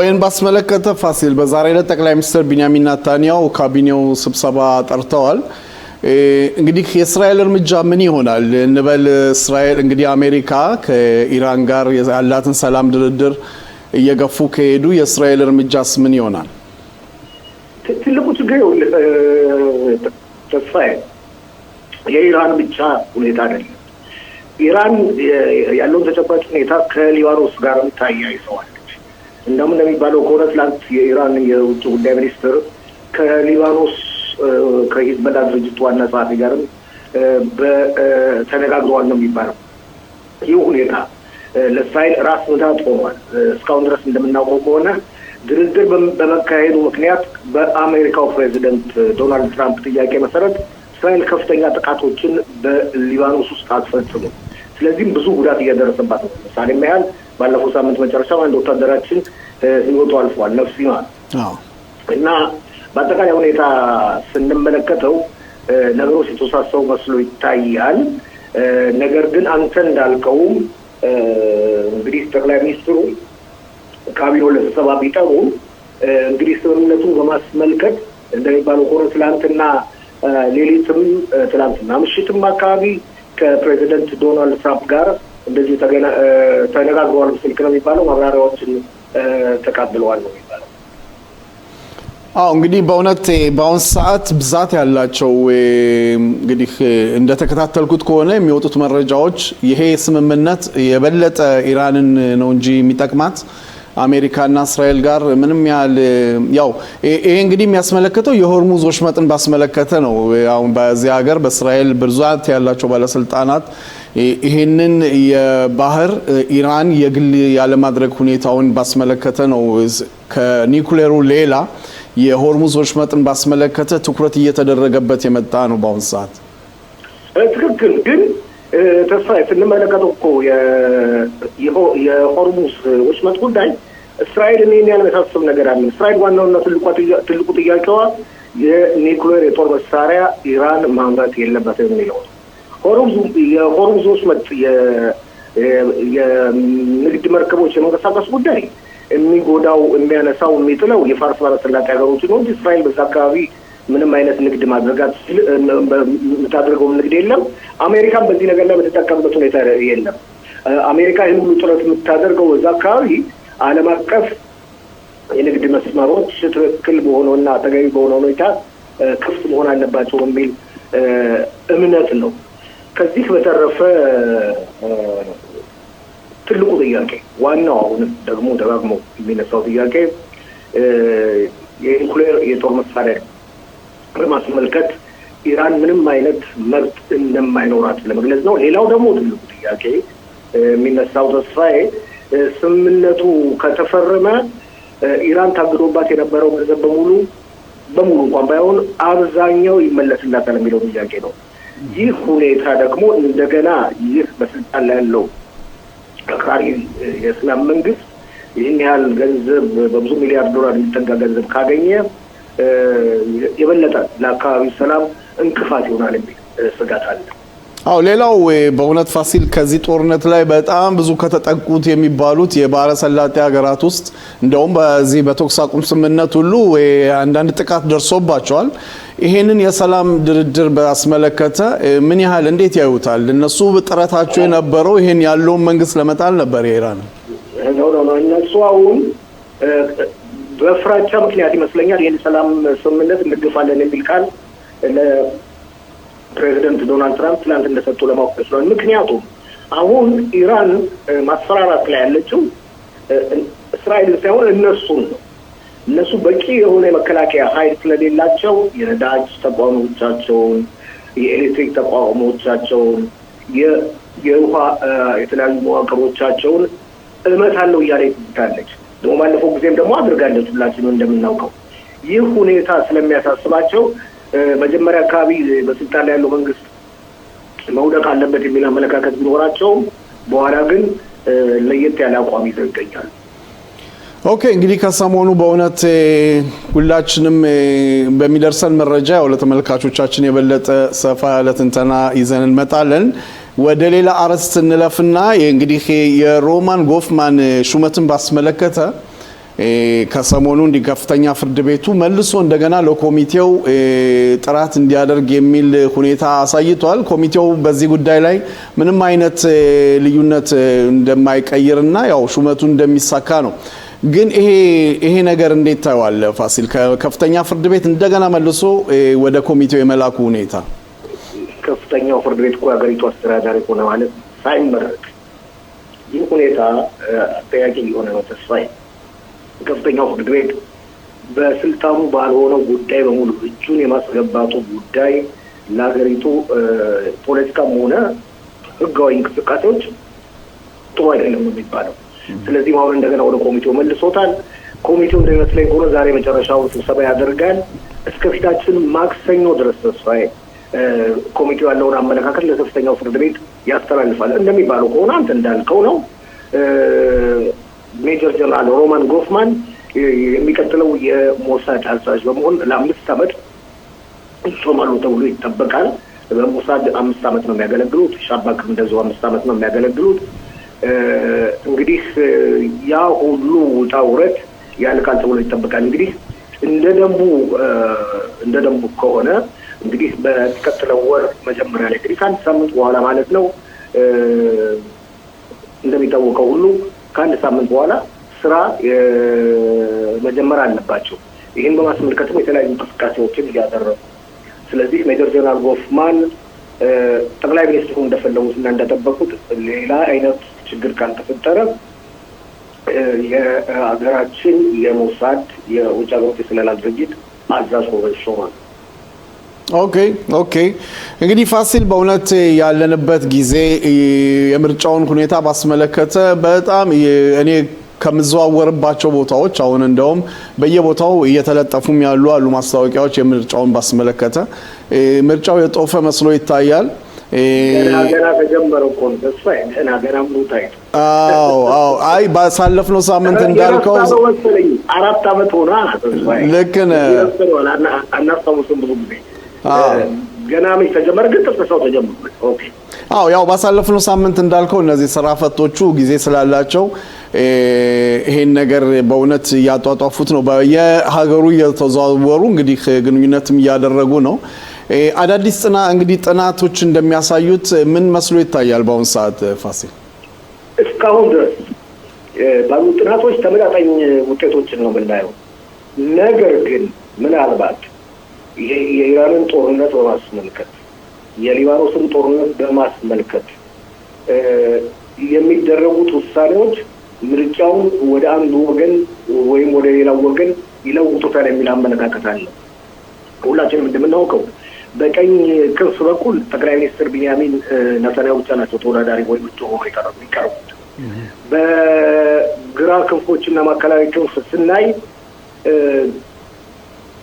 ይህን ባስመለከተ ፋሲል በዛሬ ዕለት ጠቅላይ ሚኒስትር ቢንያሚን ኔታንያሁ ካቢኔው ስብሰባ ጠርተዋል። እንግዲህ የእስራኤል እርምጃ ምን ይሆናል እንበል? እስራኤል እንግዲህ አሜሪካ ከኢራን ጋር ያላትን ሰላም ድርድር እየገፉ ከሄዱ የእስራኤል እርምጃስ ምን ይሆናል? ትልቁ ችግር ተስፋዬ የኢራን ብቻ ሁኔታ አይደለም። ኢራን ያለውን ተጨባጭ ሁኔታ ከሊባኖስ ጋር ታያይዘዋለች። እንደሚባለው ከሆነ ትላንት የኢራን የውጭ ጉዳይ ሚኒስትር ከሊባኖስ ከሂዝቦላ ድርጅት ዋና ጸሐፊ ጋርም ተነጋግረዋል ነው የሚባለው። ይህ ሁኔታ ለእስራኤል ራስ ምታት ሆኗል። እስካሁን ድረስ እንደምናውቀው ከሆነ ድርድር በመካሄዱ ምክንያት በአሜሪካው ፕሬዚደንት ዶናልድ ትራምፕ ጥያቄ መሰረት እስራኤል ከፍተኛ ጥቃቶችን በሊባኖስ ውስጥ አትፈጽሙ። ስለዚህም ብዙ ጉዳት እየደረሰባት ነው። ምሳሌ ያህል ባለፈው ሳምንት መጨረሻ አንድ ወታደራችን ህይወቱ አልፏል፣ ነፍስ ይማር እና በአጠቃላይ ሁኔታ ስንመለከተው ነገሮች የተወሳሰቡ መስሎ ይታያል። ነገር ግን አንተ እንዳልከውም እንግዲህ ጠቅላይ ሚኒስትሩ ካቢኔው ለስብሰባ ቢጠሩም እንግዲህ ስምምነቱን በማስመልከት እንደሚባለው ከሆነ ትላንትና ሌሊትም ትላንትና ምሽትም አካባቢ ከፕሬዚደንት ዶናልድ ትራምፕ ጋር እንደዚህ ተነጋግረዋል። ስልክ ነው የሚባለው ማብራሪያዎችን ተቀብለዋል ነው የሚባለው። እንግዲህ በእውነት በአሁን ሰዓት ብዛት ያላቸው እንግዲህ እንደተከታተልኩት ከሆነ የሚወጡት መረጃዎች ይሄ ስምምነት የበለጠ ኢራንን ነው እንጂ የሚጠቅማት አሜሪካና እስራኤል ጋር ምንም ያህል ያው ይሄ እንግዲህ የሚያስመለክተው የሆርሙዝ ወሽመጥን ባስመለከተ ነው። አሁን በዚህ ሀገር በእስራኤል ብዛት ያላቸው ባለስልጣናት ይሄንን የባህር ኢራን የግል ያለማድረግ ሁኔታውን ባስመለከተ ነው። ከኒኩሌሩ ሌላ የሆርሙዝ ወሽመጥን ባስመለከተ ትኩረት እየተደረገበት የመጣ ነው በአሁን ሰዓት። ትክክል። ግን ተስፋዬ ስንመለከተው እኮ የሆርሙዝ ወሽመጥ ጉዳይ እስራኤልን ይህን ያልመሳሰብ ነገር አለ። እስራኤል ዋናውና ትልቁ ጥያቄዋ የኒኩሌር የጦር መሳሪያ ኢራን ማምረት የለበትም የሚለው ነው። የሆርሙዝ ወሽመጥ የንግድ መርከቦች የመንቀሳቀስ ጉዳይ የሚጎዳው የሚያነሳው የሚጥለው የፋርስ ባለሰላጤ ሀገሮች ነው እንጂ እስራኤል በዛ አካባቢ ምንም አይነት ንግድ ማድረጋት የምታደርገው ንግድ የለም። አሜሪካን በዚህ ነገር ላይ የምትጠቀምበት ሁኔታ የለም። አሜሪካ ይህን ሁሉ ጥረት የምታደርገው በዛ አካባቢ ዓለም አቀፍ የንግድ መስመሮች ትክክል በሆነውና ተገቢ በሆነ ሁኔታ ክፍት መሆን አለባቸው በሚል እምነት ነው። ከዚህ በተረፈ ትልቁ ጥያቄ ዋናው አሁንም ደግሞ ደጋግሞ የሚነሳው ጥያቄ የኒኩሌር የጦር መሳሪያ በማስመልከት ኢራን ምንም አይነት መብት እንደማይኖራት ለመግለጽ ነው። ሌላው ደግሞ ትልቁ ጥያቄ የሚነሳው ተስፋዬ ስምምነቱ ከተፈረመ ኢራን ታግዶባት የነበረው ገንዘብ በሙሉ እንኳን ባይሆን አብዛኛው ይመለስላታል የሚለው ጥያቄ ነው። ይህ ሁኔታ ደግሞ እንደገና ይህ በስልጣን ላይ ያለው አክራሪ የእስላም መንግስት ይህን ያህል ገንዘብ በብዙ ሚሊያርድ ዶላር የሚጠጋ ገንዘብ ካገኘ የበለጠ ለአካባቢ ሰላም እንቅፋት ይሆናል የሚል ስጋት አለ። ሌላው በእውነት ፋሲል ከዚህ ጦርነት ላይ በጣም ብዙ ከተጠቁት የሚባሉት የባህረ ሰላጤ ሀገራት ውስጥ እንደውም በዚህ በተኩስ አቁም ስምምነት ሁሉ አንዳንድ ጥቃት ደርሶባቸዋል። ይሄንን የሰላም ድርድር ባስመለከተ ምን ያህል እንዴት ያዩታል? እነሱ ጥረታቸው የነበረው ይሄን ያለውን መንግስት ለመጣል ነበር የኢራን እነሱ አሁን በፍራቻ ምክንያት ይመስለኛል ይህን ሰላም ስምምነት እንገፋለን የሚል ቃል ፕሬዚደንት ዶናልድ ትራምፕ ትላንት እንደሰጡ ለማወቅ ይችላል። ምክንያቱም አሁን ኢራን ማስፈራራት ላይ ያለችው እስራኤልን ሳይሆን እነሱን ነው። እነሱ በቂ የሆነ የመከላከያ ኃይል ስለሌላቸው የነዳጅ ተቋሞቻቸውን፣ የኤሌክትሪክ ተቋሞቻቸውን፣ የውሃ የተለያዩ መዋቅሮቻቸውን እመታለሁ እያለ ትታለች። ደግሞ ባለፈው ጊዜም ደግሞ አድርጋለች ሁላችንም እንደምናውቀው። ይህ ሁኔታ ስለሚያሳስባቸው መጀመሪያ አካባቢ በስልጣን ላይ ያለው መንግስት መውደቅ አለበት የሚል አመለካከት ቢኖራቸውም በኋላ ግን ለየት ያለ አቋም ይዘው ይገኛሉ። ኦኬ እንግዲህ ከሰሞኑ በእውነት ሁላችንም በሚደርሰን መረጃ ለተመልካቾቻችን የበለጠ ሰፋ ያለ ትንተና ይዘን እንመጣለን። ወደ ሌላ አርዕስት እንለፍና እንግዲህ የሮማን ጎፍማን ሹመትን ባስመለከተ ከሰሞኑ እንዲህ ከፍተኛ ፍርድ ቤቱ መልሶ እንደገና ለኮሚቴው ጥራት እንዲያደርግ የሚል ሁኔታ አሳይቷል። ኮሚቴው በዚህ ጉዳይ ላይ ምንም አይነት ልዩነት እንደማይቀይርና ያው ሹመቱ እንደሚሳካ ነው። ግን ይሄ ነገር እንዴት ታየዋለህ ፋሲል? ከፍተኛ ፍርድ ቤት እንደገና መልሶ ወደ ኮሚቴው የመላኩ ሁኔታ ከፍተኛው ፍርድ ቤት እኮ ሀገሪቱ አስተዳዳሪ ሆነ ማለት ሳይመረጥ ይህ ሁኔታ አጠያቂ የሆነ ነው። ተስፋዬ ከፍተኛው ፍርድ ቤት በስልጣኑ ባልሆነው ጉዳይ በሙሉ እጁን የማስገባቱ ጉዳይ ለሀገሪቱ ፖለቲካም ሆነ ህጋዊ እንቅስቃሴዎች ጥሩ አይደለም የሚባለው። ስለዚህ አሁን እንደገና ወደ ኮሚቴው መልሶታል። ኮሚቴው እንደሚመስለኝ ከሆነ ዛሬ መጨረሻው ስብሰባ ያደርጋል። እስከ ፊታችን ማክሰኞ ድረስ ተስፋዬ ኮሚቴው ያለውን አመለካከት ለከፍተኛው ፍርድ ቤት ያስተላልፋል። እንደሚባለው ከሆነ አንተ እንዳልከው ነው ሜጀር ጀነራል ሮማን ጎፍማን የሚቀጥለው የሞሳድ አዛዥ በመሆን ለ5 ዓመት ይሾማሉ ተብሎ ይጠበቃል። በሞሳድ 5 ዓመት ነው የሚያገለግሉት። ሻባክም እንደዚሁ 5 ዓመት ነው የሚያገለግሉት። እንግዲህ ያ ሁሉ ውጣ ውረድ ያልቃል ተብሎ ይጠበቃል። እንግዲህ እንደ ደንቡ ከሆነ እንግዲህ በሚቀጥለው ወር መጀመሪያ ላይ እንግዲህ ከአንድ ሳምንት በኋላ ማለት ነው እንደሚታወቀው ሁሉ ከአንድ ሳምንት በኋላ ስራ መጀመር አለባቸው። ይህን በማስመልከትም የተለያዩ እንቅስቃሴዎችን እያደረጉ ስለዚህ ሜጀር ጀነራል ጎፍማን ጠቅላይ ሚኒስትሩ እንደፈለጉትና እንደጠበቁት ሌላ አይነት ችግር ካልተፈጠረ የሀገራችን የሞሳድ የውጭ ሀገሮች የስለላ ድርጅት አዛዥ ሆነው ይሾማል። ኦኬ እንግዲህ ፋሲል በእውነት ያለንበት ጊዜ የምርጫውን ሁኔታ ባስመለከተ በጣም እኔ ከምዘዋወርባቸው ቦታዎች አሁን እንደውም በየቦታው እየተለጠፉም ያሉ ማስታወቂያዎች የምርጫውን ባስመለከተ ምርጫው የጦፈ መስሎ ይታያል። ገና ተጀመረ እኮ ነው ተስፋዬ ገና ሙታይ አይ ባሳለፍነው ሳምንት እንዳልከው 4 ዓመት ሆና ተስፋዬ ልክ ነህ አናስታውስም ብዙ ጊዜ ገና ምን ተጀመረ ግን ተፈሳው ተጀመረ። ኦኬ ያው ባሳለፍነው ሳምንት እንዳልከው እነዚህ ስራ ፈቶቹ ጊዜ ስላላቸው ይሄን ነገር በእውነት ያጧጧፉት ነው። በየሀገሩ እየተዘዋወሩ እንግዲህ ግንኙነትም እያደረጉ ነው። አዳዲስ ጥናቶች እንደሚያሳዩት ምን መስሎ ይታያል በአሁን ሰዓት ፋሲል? እስካሁን ድረስ ባሉ ጥናቶች ተመጣጣኝ ውጤቶችን ነው የምናየው። ነገር ግን ምናልባት የኢራንን ጦርነት በማስመልከት የሊባኖስን ጦርነት በማስመልከት የሚደረጉት ውሳኔዎች ምርጫውን ወደ አንዱ ወገን ወይም ወደ ሌላው ወገን ይለውጡታል የሚል አመለካከት አለ። ሁላችንም እንደምናውቀው በቀኝ ክንፍ በኩል ጠቅላይ ሚኒስትር ቢንያሚን ኔታንያሁ ብቻ ናቸው ተወዳዳሪ ወይም እጩ ሆነው የሚቀርቡት። በግራ ክንፎችና ማዕከላዊ ክንፍ ስናይ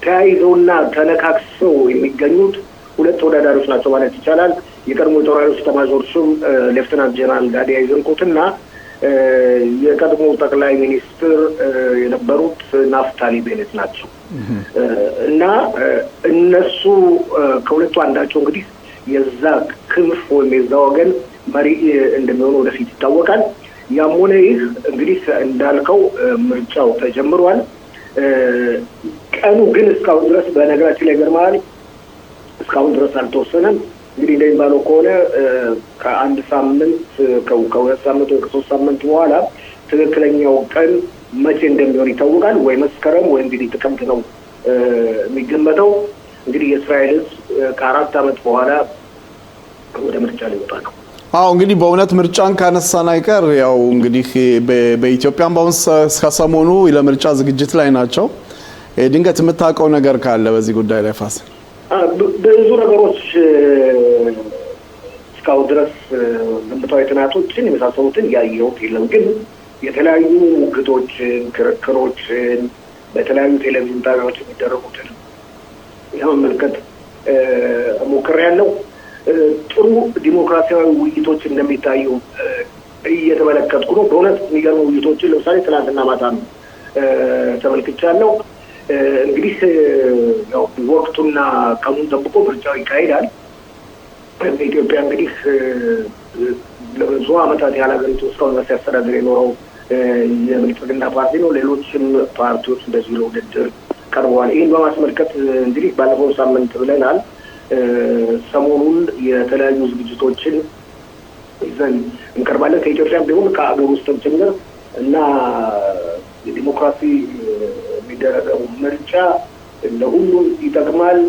ተያይዘውና ተነካክሰው የሚገኙት ሁለት ተወዳዳሪዎች ናቸው ማለት ይቻላል። የቀድሞ የጦር ኃይሎች ኤታማዦር ሹም ሌፍተናንት ጀነራል ጋዲ አይዘንኮትና የቀድሞ ጠቅላይ ሚኒስትር የነበሩት ናፍታሊ ቤኔት ናቸው እና እነሱ ከሁለቱ አንዳቸው እንግዲህ የዛ ክንፍ ወይም የዛ ወገን መሪ እንደሚሆኑ ወደፊት ይታወቃል። ያም ሆነ ይህ እንግዲህ እንዳልከው ምርጫው ተጀምሯል። ቀኑ ግን እስካሁን ድረስ በነገራችን ላይ ገርማል እስካሁን ድረስ አልተወሰነም። እንግዲህ እንደሚባለው ከሆነ ከአንድ ሳምንት ከሁለት ሳምንት ወይ ከ3 ሳምንት በኋላ ትክክለኛው ቀን መቼ እንደሚሆን ይታወቃል። ወይ መስከረም ወይ እንግዲህ ጥቅምት ነው የሚገመተው። እንግዲህ የእስራኤል ሕዝብ ከ4 ዓመት በኋላ ወደ ምርጫ ሊወጣ ነው። እንግዲህ በእውነት ምርጫን ካነሳን አይቀር ያው እንግዲህ በኢትዮጵያም በአሁን ከሰሞኑ ለምርጫ ዝግጅት ላይ ናቸው። ድንገት የምታውቀው ነገር ካለ በዚህ ጉዳይ ላይ ፋሲል? ብዙ ነገሮች እስካሁን ድረስ ግምታዊ ጥናቶችን የመሳሰሉትን ያየሁት የለም። ግን የተለያዩ ሙግቶችን፣ ክርክሮችን በተለያዩ ቴሌቪዥን ጣቢያዎች የሚደረጉትን ለመመልከት ሞክሬያለሁ። ጥሩ ዲሞክራሲያዊ ውይይቶች እንደሚታዩ እየተመለከትኩ ነው። በእውነት የሚገርሙ ውይይቶችን ለምሳሌ ትናንትና ማታ ነው ተመልክቻለሁ። እንግዲህ ያው ወቅቱና ቀኑን ጠብቆ ምርጫው ይካሄዳል። በኢትዮጵያ እንግዲህ ለብዙ ዓመታት ያህል ሀገሪቱ እስካሁን ድረስ ሲያስተዳድር የኖረው የብልጽግና ፓርቲ ነው። ሌሎችም ፓርቲዎች እንደዚሁ ለውድድር ቀርበዋል። ይህን በማስመልከት እንግዲህ ባለፈው ሳምንት ብለናል ሰሞኑን የተለያዩ ዝግጅቶችን ይዘን እንቀርባለን ከኢትዮጵያም ቢሆን ከአገር ውስጥም ጭምር እና የዲሞክራሲ የሚደረገው ምርጫ ለሁሉም ይጠቅማል።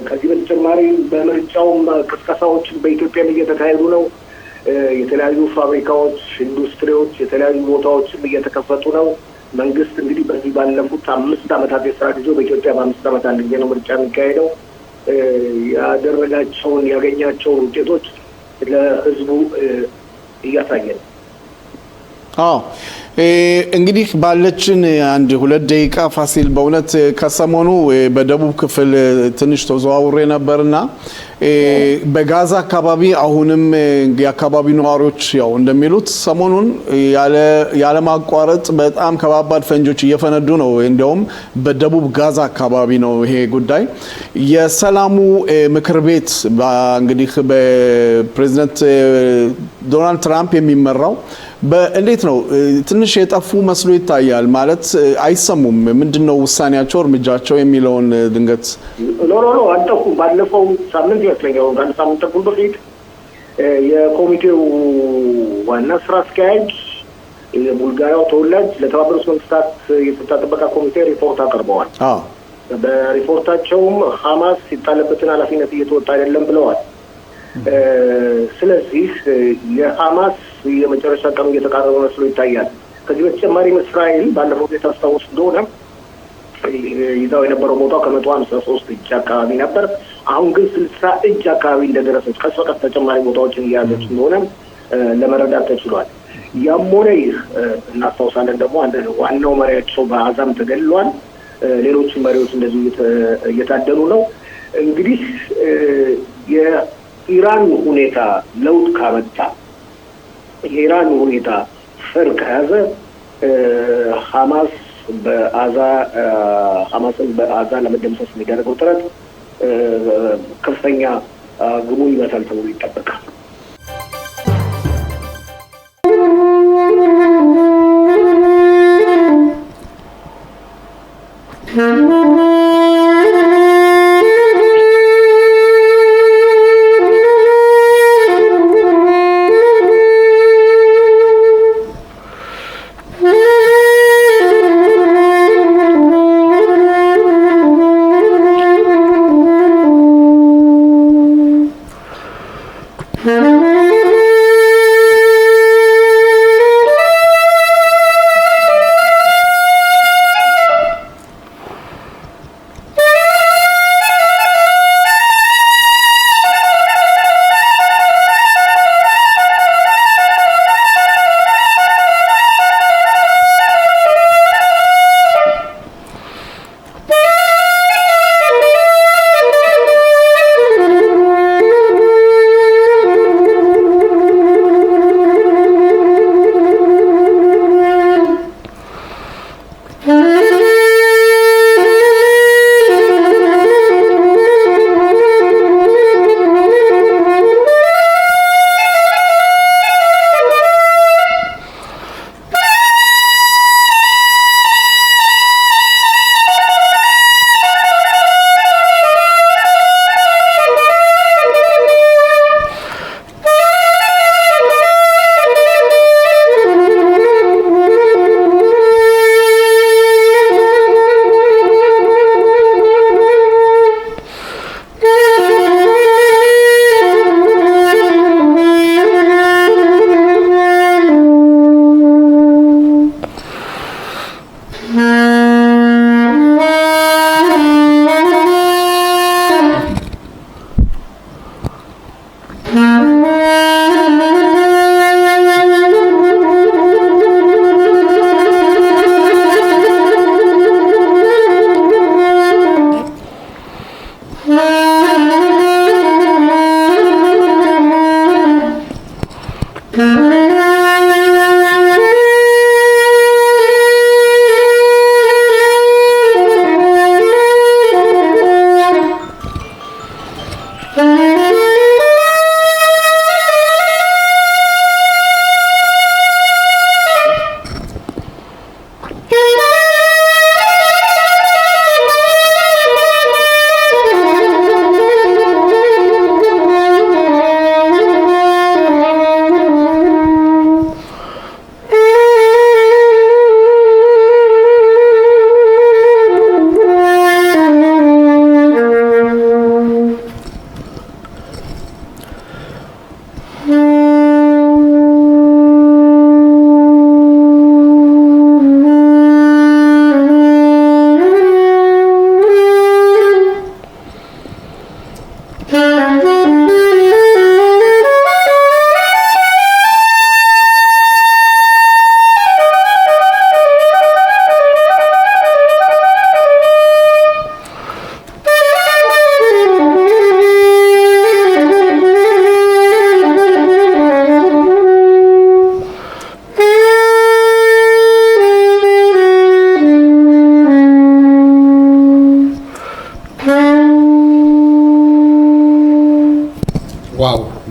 ከዚህ በተጨማሪ በምርጫውም ቅስቀሳዎችን በኢትዮጵያም እየተካሄዱ ነው። የተለያዩ ፋብሪካዎች፣ ኢንዱስትሪዎች፣ የተለያዩ ቦታዎችም እየተከፈቱ ነው። መንግስት እንግዲህ በዚህ ባለፉት 5 ዓመታት የስራ ጊዜው በኢትዮጵያ በ5 ዓመት አንድ ጊዜ ነው ምርጫ የሚካሄደው። ያደረጋቸውን ያገኛቸውን ውጤቶች ለህዝቡ እያሳየ ነው። አዎ እንግዲህ ባለችን አንድ 2 ደቂቃ ፋሲል በእውነት ከሰሞኑ በደቡብ ክፍል ትንሽ ተዘዋውሬ ነበርና በጋዛ አካባቢ አሁንም የአካባቢ ነዋሪዎች ያው እንደሚሉት ሰሞኑን ያለ ማቋረጥ በጣም ከባባድ ፈንጆች እየፈነዱ ነው። እንደውም በደቡብ ጋዛ አካባቢ ነው ይሄ ጉዳይ። የሰላሙ ምክር ቤት እንግዲህ በፕሬዝዳንት ዶናልድ ትራምፕ የሚመራው እንዴት ነው ትንሽ የጠፉ መስሎ ይታያል። ማለት አይሰሙም። ምንድነው ውሳኔያቸው እርምጃቸው የሚለውን ድንገት ኖ አልጠፉም። ባለፈው ሳምንት ይመስለኛል አንድ ሳምንት ተኩል በፊት የኮሚቴው ዋና ስራ አስኪያጅ የቡልጋሪያው ተወላጅ ለተባበሩት መንግስታት የጸጥታ ጥበቃ ኮሚቴ ሪፖርት አቅርበዋል። በሪፖርታቸውም ሐማስ ሲጣለበትን ኃላፊነት እየተወጣ አይደለም ብለዋል። ስለዚህ የሐማስ የመጨረሻ ቀኑ እየተቃረበ መስሎ ይታያል። ከዚህ በተጨማሪ እስራኤል ባለፈው የታስታውስ እንደሆነ ይዛው የነበረው ቦታው ከ153 እጅ አካባቢ ነበር። አሁን ግን 60 እጅ አካባቢ እንደደረሰች ቀስ በቀስ ተጨማሪ ቦታዎችን እያያዘች እንደሆነ ለመረዳት ተችሏል። ያም ሆነ ይህ እናስታውሳለን ደግሞ ዋናው መሪያቸው በአዛም ተገድሏል። ሌሎች መሪዎች እንደዚሁ እየታደኑ ነው። እንግዲህ የኢራን ሁኔታ ለውጥ ካመጣ የኢራን ሁኔታ ፈር ከያዘ ሐማስን በአዛ ለመደምሰስ የሚደረገው ጥረት ከፍተኛ ግቡን ይመታል ተብሎ ይጠበቃል።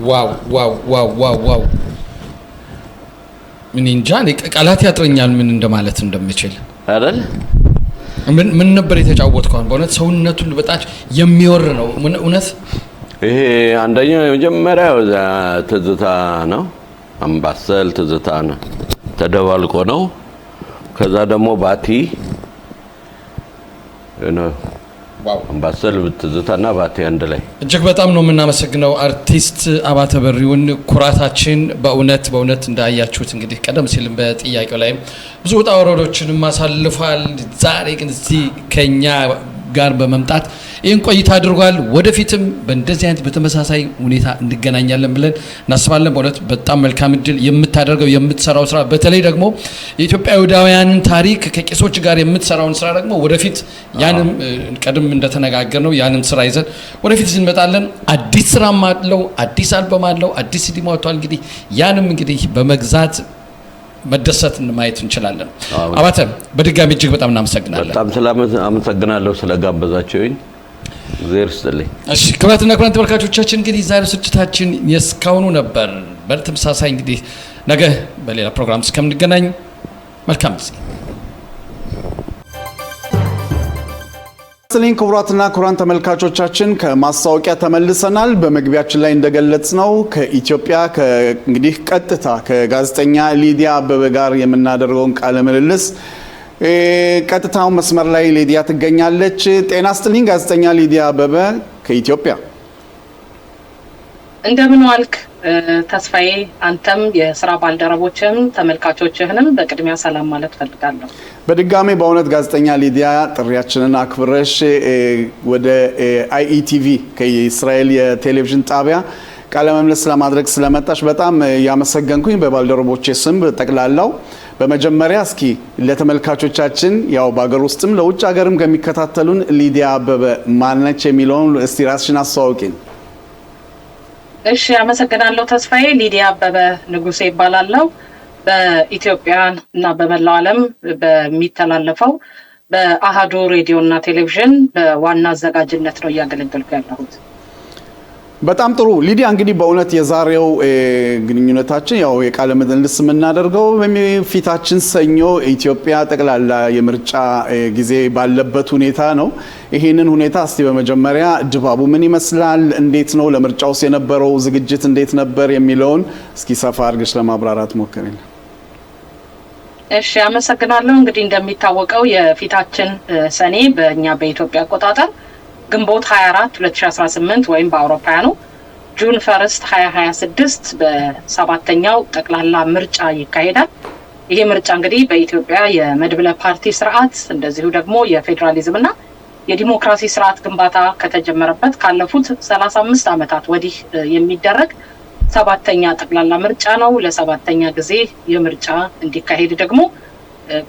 ዋው ምን እንጃ ቃላት ያጥረኛል ምን እንደማለት እንደምችል አይደል ምን ነበር የተጫወትከው በእውነት ሰውነቱን በጣም የሚወር ነው እውነት ይሄ አንደኛው የመጀመሪያው ትዝታ ነው አምባሰል ትዝታ ነው ተደባልቆ ነው ከዛ ደግሞ ባቲ ነው አምባሰል ትዝታና ባቲ አንድ ላይ እጅግ በጣም ነው የምናመሰግነው አርቲስት አባተ በሪውን ኩራታችን በእውነት እንዳያችሁት እንግዲህ ቀደም ሲልም በጥያቄው ላይ ብዙ ውጣ ወረዶችንም አሳልፏል ዛሬ ግን እዚህ ከኛ ጋር በመምጣት ይህን ቆይታ አድርጓል ወደፊትም በእንደዚህ አይነት በተመሳሳይ ሁኔታ እንገናኛለን ብለን እናስባለን በእውነት በጣም መልካም እድል የምታደርገው የምትሰራው ስራ በተለይ ደግሞ የኢትዮጵያውያንን ታሪክ ከቄሶች ጋር የምትሰራውን ስራ ደግሞ ወደፊት ያንም ቀደም እንደተነጋገርነው ያንን ስራ ይዘን ወደፊት እንመጣለን አዲስ ስራም አለው አዲስ አልበም አለው አዲስ ሲዲ ማውጣቷል እንግዲህ ያንም እንግዲህ በመግዛት መደሰትን ማየት እንችላለን አባተ በድጋሚ እጅግ በጣም እናመሰግናለን በጣም አመሰግናለሁ ስለጋበዛችሁኝ እግዚአብሔር ይስጥልኝ እሺ ክቡራትና ክቡራን ተመልካቾቻችን እንግዲህ ዛሬው ስርጭታችን የስካውኑ ነበር በተመሳሳይ እንግዲህ ነገ በሌላ ፕሮግራም እስከምንገናኝ መልካም ጊዜ ሰላም ክቡራትና ክቡራን ተመልካቾቻችን ከማስታወቂያ ተመልሰናል በመግቢያችን ላይ እንደገለጽነው ከኢትዮጵያ እንግዲህ ቀጥታ ከጋዜጠኛ ሊዲያ አበበ ጋር የምናደርገውን ቃለ ምልልስ ቀጥታው መስመር ላይ ሊዲያ ትገኛለች ጤና ይስጥልኝ ጋዜጠኛ ሊዲያ አበበ ከኢትዮጵያ እንደምን ዋልክ ተስፋዬ አንተም የሥራ ባልደረቦችም ተመልካቾችህንም በቅድሚያ ሰላም ማለት ፈልጋለሁ በድጋሚ በእውነት ጋዜጠኛ ሊዲያ ጥሪያችንን አክብረሽ ወደ አይኢቲቪ ከእስራኤል የቴሌቪዥን ጣቢያ ቃለ ምልልስ ለማድረግ ስለመጣሽ በጣም ያመሰገንኩኝ በባልደረቦቼ ስም ጠቅላላው በመጀመሪያ እስኪ ለተመልካቾቻችን ያው በአገር ውስጥም ለውጭ ሀገርም ከሚከታተሉን ሊዲያ አበበ ማነች የሚለውን እስቲ ራስሽን አስተዋውቂን እሺ አመሰግናለሁ ተስፋዬ ሊዲያ አበበ ንጉሴ ይባላልው በኢትዮጵያ እና በመላው ዓለም በሚተላለፈው በአሃዱ ሬዲዮ እና ቴሌቪዥን በዋና አዘጋጅነት ነው ያገለገልኩ ያለሁት በጣም ጥሩ ሊዲያ እንግዲህ በእውነት የዛሬው ግንኙነታችን ያው የቃለ ምልልስ የምናደርገው በፊታችን ሰኞ ኢትዮጵያ ጠቅላላ የምርጫ ጊዜ ባለበት ሁኔታ ነው ይሄንን ሁኔታ እስቲ በመጀመሪያ ድባቡ ምን ይመስላል እንዴት ነው ለምርጫውስ የነበረው ዝግጅት እንዴት ነበር የሚለውን እስኪ ሰፋ አድርገሽ ለማብራራት ሞክሪልን እሺ አመሰግናለሁ እንግዲህ እንደሚታወቀው የፊታችን ሰኔ በእኛ በኢትዮጵያ አቆጣጠር ግንቦት 24 2018 ወይም በአውሮፓውያኑ ጁን 1 2026 በሰባተኛው ጠቅላላ ምርጫ ይካሄዳል ይሄ ምርጫ እንግዲህ በኢትዮጵያ የመድብለ ፓርቲ ስርዓት እንደዚሁ ደግሞ የፌደራሊዝምና የዲሞክራሲ ስርዓት ግንባታ ከተጀመረበት ካለፉት 35 ዓመታት ወዲህ የሚደረግ ሰባተኛ ጠቅላላ ምርጫ ነው ለሰባተኛ ጊዜ የምርጫ እንዲካሄድ ደግሞ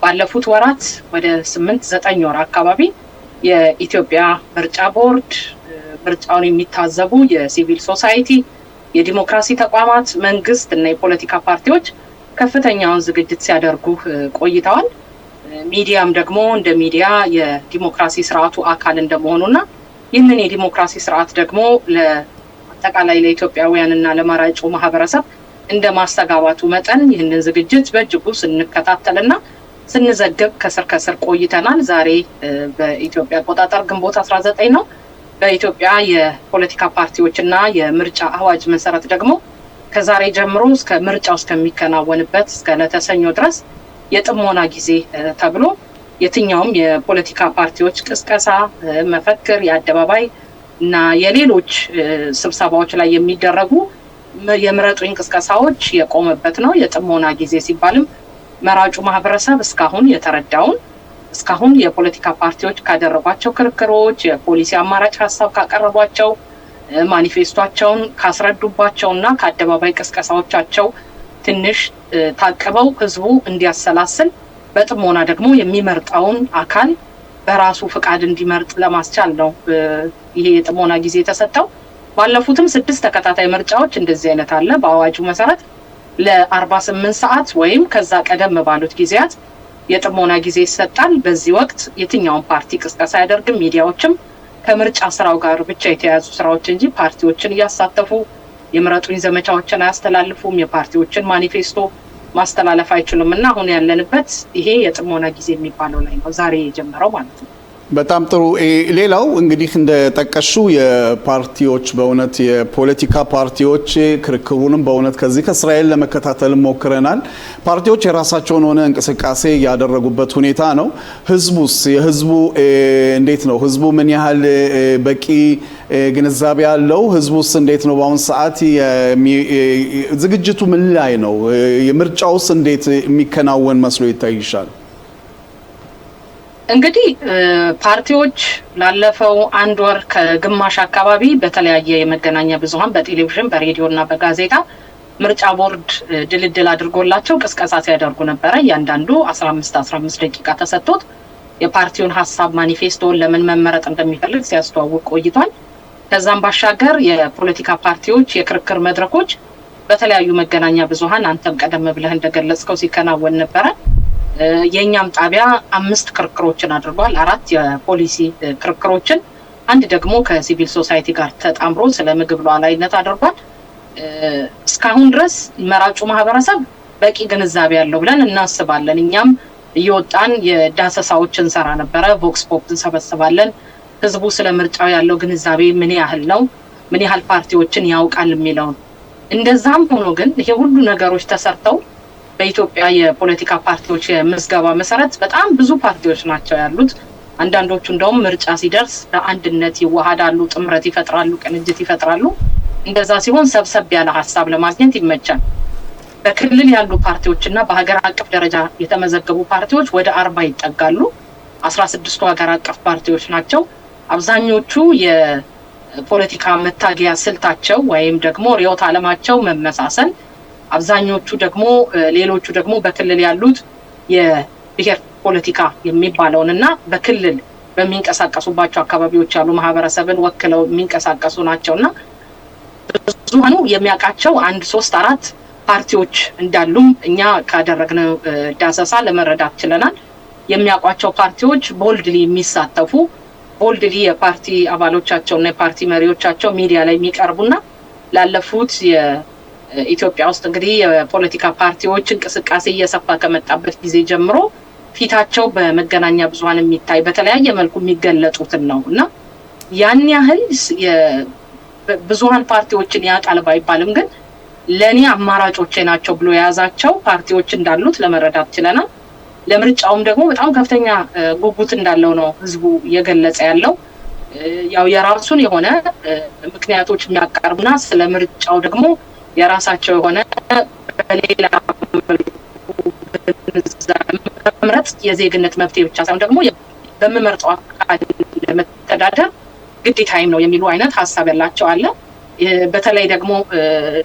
ባለፉት ወራት ወደ 8-9 ወር አካባቢ የኢትዮጵያ ምርጫ ቦርድ ምርጫውን የሚታዘቡ የሲቪል ሶሳይቲ የዲሞክራሲ ተቋማት መንግስት እና የፖለቲካ ፓርቲዎች ከፍተኛውን ዝግጅት ሲያደርጉ ቆይተዋል ሚዲያም ደግሞ እንደ ሚዲያ የዲሞክራሲ ስርዓቱ አካል እንደመሆኑና ይህንን የዲሞክራሲ ስርዓት ደግሞ ለአጠቃላይ ለኢትዮጵያውያንና ለመራጩ ማህበረሰብ እንደማስተጋባቱ መጠን ይህንን ዝግጅት በእጅጉ ስንከታተልና ስንዘግብ ከስር ቆይተናል ዛሬ በኢትዮጵያ አቆጣጠር ግንቦት 19 ነው በኢትዮጵያ የፖለቲካ ፓርቲዎችና የምርጫ አዋጅ መሰረት ደግሞ ከዛሬ ጀምሮ እስከ ምርጫው እስከሚከናወንበት እስከ ለተሰኞ ድረስ የጥሞና ጊዜ ተብሎ የትኛውም የፖለቲካ ፓርቲዎች ቅስቀሳ መፈክር የአደባባይ እና የሌሎች ስብሰባዎች ላይ የሚደረጉ የምረጡኝ ቅስቀሳዎች የቆመበት ነው የጥሞና ጊዜ ሲባልም መራጩ ማህበረሰብ እስካሁን የተረዳውን እስካሁን የፖለቲካ ፓርቲዎች ካደረጓቸው ክርክሮች የፖሊሲ አማራጭ ሐሳብ ካቀረቧቸው ማኒፌስቶአቸውን ካስረዱባቸውና ከአደባባይ ቅስቀሳዎቻቸው ትንሽ ታቀበው ህዝቡ እንዲያሰላስል በጥሞና ደግሞ የሚመርጣውን አካል በራሱ ፍቃድ እንዲመርጥ ለማስቻል ነው ይሄ የጥሞና ጊዜ ተሰጠው ባለፉትም 6 ተከታታይ ምርጫዎች እንደዚህ አይነት አለ በአዋጁ መሰረት ለ48 ሰዓት ወይም ከዛ ቀደም ባሉት ጊዜያት የጥሞና ጊዜ ይሰጣል በዚህ ወቅት የትኛውን ፓርቲ ቅስቀሳ ያደርግም ሚዲያዎችም ከምርጫ ስራው ጋር ብቻ የተያዙ ስራዎች እንጂ ፓርቲዎችን ያሳተፉ የምረጡኝ ዘመቻዎችን አያስተላልፉም፣ የፓርቲዎችን ማኒፌስቶ ማስተላለፍ አይችሉም እና አሁን ያለንበት ይሄ የጥሞና ጊዜ የሚባለው ላይ ነው ዛሬ የጀመረው ማለት ነው። በጣም ጥሩ። ሌላው እንግዲህ እንደጠቀሹ የፓርቲዎች በእውነት የፖለቲካ ፓርቲዎች ክርክሩንም በእውነት ከዚህ ከእስራኤል ለመከታተል ሞክረናል። ፓርቲዎች የራሳቸውን ሆነ እንቅስቃሴ ያደረጉበት ሁኔታ ነው። ህዝቡስ የህዝቡ እንዴት ነው? ህዝቡ ምን ያህል በቂ ግንዛቤ ያለው? ህዝቡስ እንዴት ነው? በአሁን ሰዓት ዝግጅቱ ምን ላይ ነው? የምርጫውስ እንዴት የሚከናወን መስሎ ይታይሻል? እንግዲህ ፓርቲዎች ላለፈው 1 ወር ከግማሽ አካባቢ በተለያየ የመገናኛ ብዙሃን በቴሌቪዥን በሬዲዮ እና በጋዜጣ ምርጫ ቦርድ ድልድል አድርጎላቸው ቅስቀሳ ሲያደርጉ ነበረ። እያንዳንዱ 15 ደቂቃ ተሰጥቶት የፓርቲውን ሀሳብ ማኒፌስቶን ለምን መመረጥ እንደሚፈልግ ሲያስተዋውቅ ቆይቷል። ከዛም ባሻገር የፖለቲካ ፓርቲዎች የክርክር መድረኮች በተለያዩ መገናኛ ብዙሃን አንተም ቀደም ብለህ እንደገለጽከው ሲከናወን ነበረ። የኛም ጣቢያ 5 ክርክሮችን አድርጓል። 4 የፖሊሲ ክርክሮችን፣ 1 ደግሞ ከሲቪል ሶሳይቲ ጋር ተጣምሮ ስለ ምግብ ሉዓላዊነት አድርጓል። እስካሁን ድረስ መራጩ ማህበረሰብ በቂ ግንዛቤ ያለው ብለን እናስባለን። እኛም እየወጣን የዳሰሳዎችን እንሰራ ነበረ፣ ቮክስ ፖፕ እንሰበስባለን። ህዝቡ ስለ ምርጫው ያለው ግንዛቤ ምን ያህል ነው፣ ምን ያህል ፓርቲዎችን ያውቃል የሚለው። እንደዛም ሆኖ ግን ይሄ ሁሉ ነገሮች ተሰርተው በኢትዮጵያ የፖለቲካ ፓርቲዎች የምዝገባ መሰረት በጣም ብዙ ፓርቲዎች ናቸው ያሉት። አንዳንዶቹ እንደውም ምርጫ ሲደርስ ለአንድነት ይዋሃዳሉ፣ ጥምረት ይፈጥራሉ፣ ቅንጅት ይፈጥራሉ። እንደዛ ሲሆን ሰብሰብ ያለ ሀሳብ ለማግኘት ይመቻል። በክልል ያሉ ፓርቲዎችና በሀገር አቀፍ ደረጃ የተመዘገቡ ፓርቲዎች ወደ 40 ይጠጋሉ። 16ቱ ሀገር አቀፍ ፓርቲዎች ናቸው። አብዛኞቹ የፖለቲካ መታገያ ስልታቸው ወይም ደግሞ ርዕዮተ ዓለማቸው መመሳሰል፣ አብዛኞቹ ደግሞ ሌሎቹ ደግሞ በክልል ያሉት የብሔር ፖለቲካ የሚባለውን እና በክልል በሚንቀሳቀሱባቸው አካባቢዎች ያሉ ማህበረሰብን ወክለው የሚንቀሳቀሱ ናቸውና ብዙሃኑ የሚያውቃቸው 1 3 4 ፓርቲዎች እንዳሉም እኛ ካደረግነው ዳሰሳ ለመረዳት ችለናል። የሚያውቋቸው ፓርቲዎች ቦልድሊ የሚሳተፉ ቦልድሊ የፓርቲ አባሎቻቸውና የፓርቲ መሪዎቻቸው ሚዲያ ላይ የሚቀርቡና ላለፉት ኢትዮጵያ ውስጥ እንግዲህ የፖለቲካ ፓርቲዎች እንቅስቃሴ እየሰፋ ከመጣበት ጊዜ ጀምሮ ፊታቸው በመገናኛ ብዙሃን የሚታይ በተለያየ መልኩ የሚገለጡትን ነው እና ያን ያህል ብዙሃን ፓርቲዎችን ያውቃል ባይባልም ግን ለኔ አማራጮቼ ናቸው ብሎ የያዛቸው ፓርቲዎች እንዳሉት ለመረዳት ችለናል። ለምርጫውም ደግሞ በጣም ከፍተኛ ጉጉት እንዳለው ነው ህዝቡ እየገለጸ ያለው። ያው የራሱን የሆነ ምክንያቶች የሚያቀርቡና ስለ ምርጫው ደግሞ የራሳቸው የሆነ በሌላ መምረጥ የዜግነት መብት ብቻ ሳይሆን ደግሞ በመመርጠው አካል ለመተዳደር ግዴታዬም ነው የሚሉ አይነት ሀሳብ ያላቸው አለ። በተለይ ደግሞ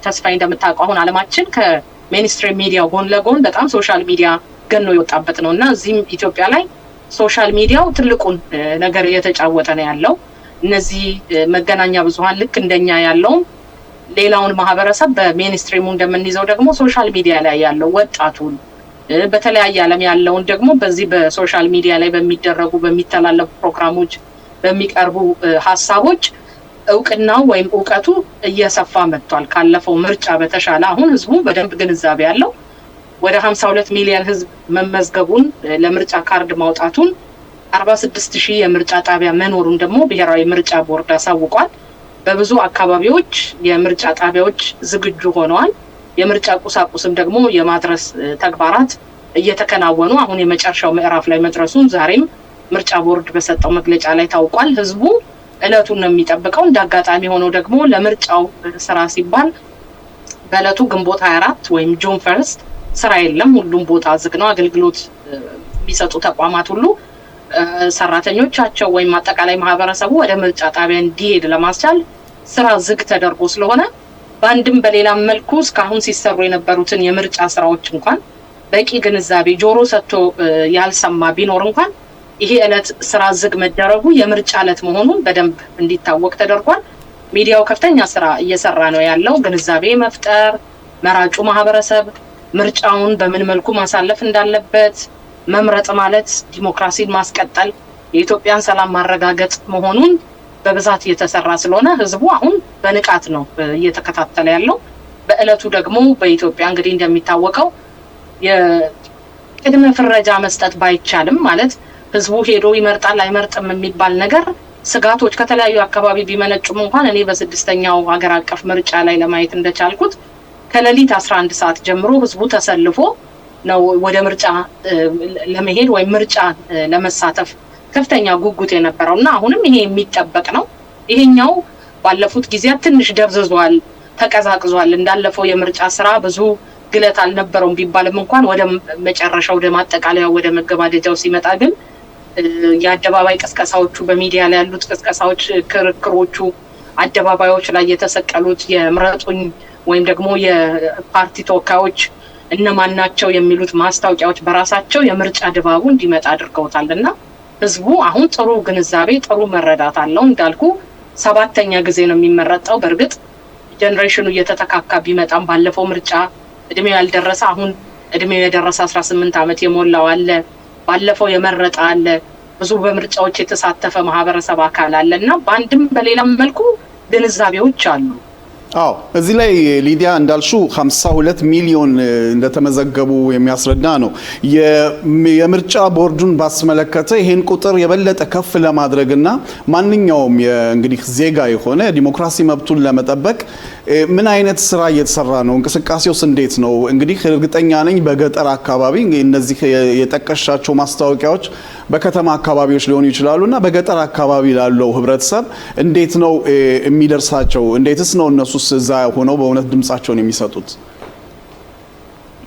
ተስፋዬ እንደምታውቀው አሁን ዓለማችን ከሜንስትሪም ሚዲያው ጎን ለጎን በጣም ሶሻል ሚዲያ ገኖ የወጣበት ነው እና እዚህም ኢትዮጵያ ላይ ሶሻል ሚዲያው ትልቁን ነገር እየተጫወተ ነው ያለው። እነዚህ መገናኛ ብዙሃን ልክ እንደኛ ያለው ሌላውን ማህበረሰብ በሜንስትሪሙ እንደምንይዘው ደግሞ ሶሻል ሚዲያ ላይ ያለው ወጣቱን በተለያየ ዓለም ያለውን ደግሞ በዚህ በሶሻል ሚዲያ ላይ በሚተላለፉ ፕሮግራሞች በሚቀርቡ ሀሳቦች እውቅናው ወይም እውቀቱ እየሰፋ መጥቷል። ካለፈው ምርጫ በተሻለ አሁን ህዝቡ በደንብ ግንዛቤ ያለው ወደ 52 ሚሊዮን ህዝብ መመዝገቡን ለምርጫ ካርድ ማውጣቱን 46,000 የምርጫ ጣቢያ መኖሩን ደግሞ ብሔራዊ ምርጫ ቦርድ አሳውቋል። በብዙ አካባቢዎች የምርጫ ጣቢያዎች ዝግጁ ሆነዋል። የምርጫ ቁሳቁስም ደግሞ የማድረስ ተግባራት እየተከናወኑ አሁን የመጨረሻው ምዕራፍ ላይ መድረሱን ዛሬም ምርጫ ቦርድ በሰጠው መግለጫ ላይ ታውቋል። ህዝቡ እለቱን ነው የሚጠብቀው። እንዳጋጣሚ ሆኖ ደግሞ ለምርጫው ስራ ሲባል በእለቱ ግንቦት 24 ወይም ጁን 1 ስራ የለም። ሁሉም ቦታ ዝግ ነው። አገልግሎት የሚሰጡ ተቋማት ሁሉ ሰራተኞቻቸው ወይም አጠቃላይ ማህበረሰቡ ወደ ምርጫ ጣቢያ እንዲሄድ ለማስቻል ስራ ዝግ ተደርጎ ስለሆነ በአንድም በሌላም መልኩ እስካሁን ሲሰሩ የነበሩትን የምርጫ ስራዎች እንኳን በቂ ግንዛቤ ጆሮ ሰጥቶ ያልሰማ ቢኖር እንኳን ይሄ እለት ስራ ዝግ መደረጉ የምርጫ እለት መሆኑን በደንብ እንዲታወቅ ተደርጓል። ሚዲያው ከፍተኛ ስራ እየሰራ ነው ያለው። ግንዛቤ መፍጠር፣ መራጩ ማህበረሰብ ምርጫውን በምን መልኩ ማሳለፍ እንዳለበት፣ መምረጥ ማለት ዲሞክራሲን ማስቀጠል፣ የኢትዮጵያን ሰላም ማረጋገጥ መሆኑን በብዛት እየተሰራ ስለሆነ ህዝቡ አሁን በንቃት ነው እየተከታተለ ያለው። በእለቱ ደግሞ በኢትዮጵያ እንግዲህ እንደሚታወቀው የቅድመ ፍረጃ መስጠት ባይቻልም ማለት ህዝቡ ሄዶ ይመርጣል አይመርጥም የሚባል ነገር ስጋቶች ከተለያዩ አካባቢ ቢመነጩም እንኳን እኔ በ6ኛው ሀገር አቀፍ ምርጫ ላይ ለማየት እንደቻልኩት ከሌሊት 11 ሰዓት ጀምሮ ህዝቡ ተሰልፎ ነው ወደ ምርጫ ለመሄድ ወይ ምርጫ ለመሳተፍ ከፍተኛ ጉጉት የነበረውና አሁንም ይሄ የሚጠበቅ ነው። ይሄኛው ባለፉት ጊዜያት ትንሽ ደብዝዟል፣ ተቀዛቅዟል። እንዳለፈው የምርጫ ስራ ብዙ ግለት አልነበረውም ቢባልም እንኳን ወደ መጨረሻው ወደ ማጠቃለያው ወደ መገባደጃው ሲመጣ ግን የአደባባይ ቅስቀሳዎቹ በሚዲያ ላይ ያሉት ቅስቀሳዎች፣ ክርክሮቹ፣ አደባባዮች ላይ የተሰቀሉት የምረጡኝ ወይም ደግሞ የፓርቲ ተወካዮች እነማን ናቸው የሚሉት ማስታወቂያዎች በራሳቸው የምርጫ ድባቡ እንዲመጣ አድርገውታልና ህዝቡ አሁን ጥሩ ግንዛቤ ጥሩ መረዳት አለው። እንዳልኩ 7ኛ ጊዜ ነው የሚመረጠው። በእርግጥ ጀነሬሽኑ እየተተካካ ቢመጣም ባለፈው ምርጫ እድሜው ያልደረሰ አሁን እድሜው የደረሰ 18 ዓመት የሞላው አለ፣ ባለፈው የመረጠ አለ፣ ብዙ በምርጫዎች የተሳተፈ ማህበረሰብ አካል አለና በአንድም በሌላም መልኩ ግንዛቤዎች አሉ። አዎ እዚህ ላይ ሊዲያ እንዳልሹ 52 ሚሊዮን እንደተመዘገቡ የሚያስረዳ ነው። የምርጫ ቦርዱን ባስመለከተ ይሄን ቁጥር የበለጠ ከፍ ለማድረግና ማንኛውም እንግዲህ ዜጋ የሆነ ዲሞክራሲ መብቱን ለመጠበቅ ምን አይነት ስራ እየተሰራ ነው? እንቅስቃሴውስ እንዴት ነው? እንግዲህ እርግጠኛ ነኝ በገጠር አካባቢ እነዚህ የጠቀሻቸው ማስታወቂያዎች በከተማ አካባቢዎች ሊሆኑ ይችላሉና በገጠር አካባቢ ላለው ህብረተሰብ እንዴት ነው የሚደርሳቸው? እንዴትስ ነው እነሱስ እዛ ሆነው በእውነት ድምጻቸውን የሚሰጡት?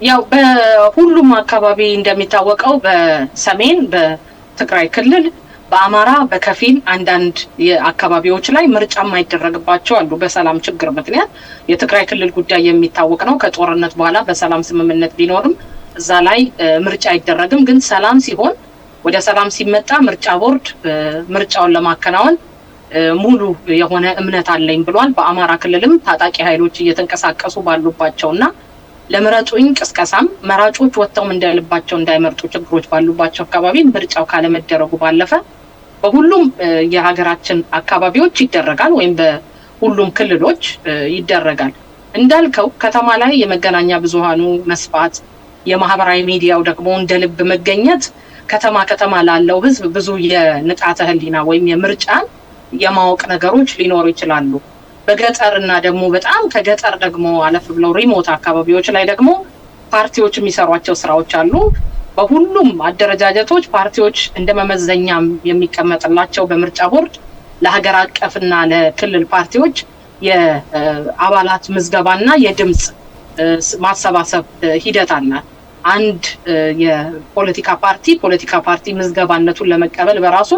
ያው በሁሉም አካባቢ እንደሚታወቀው በሰሜን በትግራይ ክልል በአማራ በከፊል አንዳንድ አካባቢዎች ላይ ምርጫ የማይደረግባቸው አሉ። በሰላም ችግር ምክንያት የትግራይ ክልል ጉዳይ የሚታወቅ ነው። ከጦርነት በኋላ በሰላም ስምምነት ቢኖርም እዛ ላይ ምርጫ አይደረግም። ግን ሰላም ሲሆን ወደ ሰላም ሲመጣ ምርጫ ቦርድ ምርጫውን ለማከናወን ሙሉ የሆነ እምነት አለኝ ብሏል። በአማራ ክልልም ታጣቂ ኃይሎች እየተንቀሳቀሱ ባሉባቸውና ለምረጡኝ ቅስቀሳም መራጮች ወጥተው እንደልባቸው እንዳይመርጡ ችግሮች ባሉባቸው አካባቢ ምርጫው ካለመደረጉ ባለፈ በሁሉም የሀገራችን አካባቢዎች ይደረጋል ወይም በሁሉም ክልሎች ይደረጋል። እንዳልከው ከተማ ላይ የመገናኛ ብዙሃኑ መስፋት የማህበራዊ ሚዲያው ደግሞ እንደልብ መገኘት ከተማ ላለው ህዝብ ብዙ የንቃተ ህሊና ወይም የምርጫን የማወቅ ነገሮች ሊኖሩ ይችላሉ። በገጠርና ደግሞ በጣም ከገጠር ደግሞ አለፍ ብለው ሪሞት አካባቢዎች ላይ ደግሞ ፓርቲዎች የሚሰሯቸው ስራዎች አሉ። በሁሉም አደረጃጀቶች ፓርቲዎች እንደ መመዘኛም የሚቀመጥላቸው በምርጫ ቦርድ ለሀገር አቀፍና ለክልል ፓርቲዎች የአባላት ምዝገባና የድምጽ ማሰባሰብ ሂደት አለ። አንድ የፖለቲካ ፓርቲ ምዝገባነቱን ለመቀበል በራሱ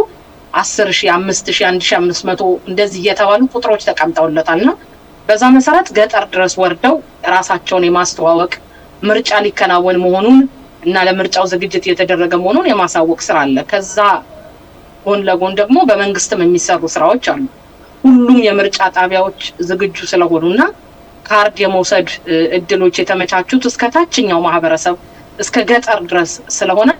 10,000 5,000 1,500 እንደዚህ እየተባሉ ቁጥሮች ተቀምጠውለታልና በዛ መሰረት ገጠር ድረስ ወርደው ራሳቸውን የማስተዋወቅ ምርጫ ሊከናወን መሆኑን እና ለምርጫው ዝግጅት የተደረገ መሆኑን የማሳወቅ ስራ አለ። ከዛ ጎን ለጎን ደግሞ በመንግስትም የሚሰሩ ስራዎች አሉ። ሁሉም የምርጫ ጣቢያዎች ዝግጁ ስለሆኑና ካርድ የመውሰድ እድሎች የተመቻቹት እስከ ታችኛው ማህበረሰብ እስከ ገጠር ድረስ ስለሆነ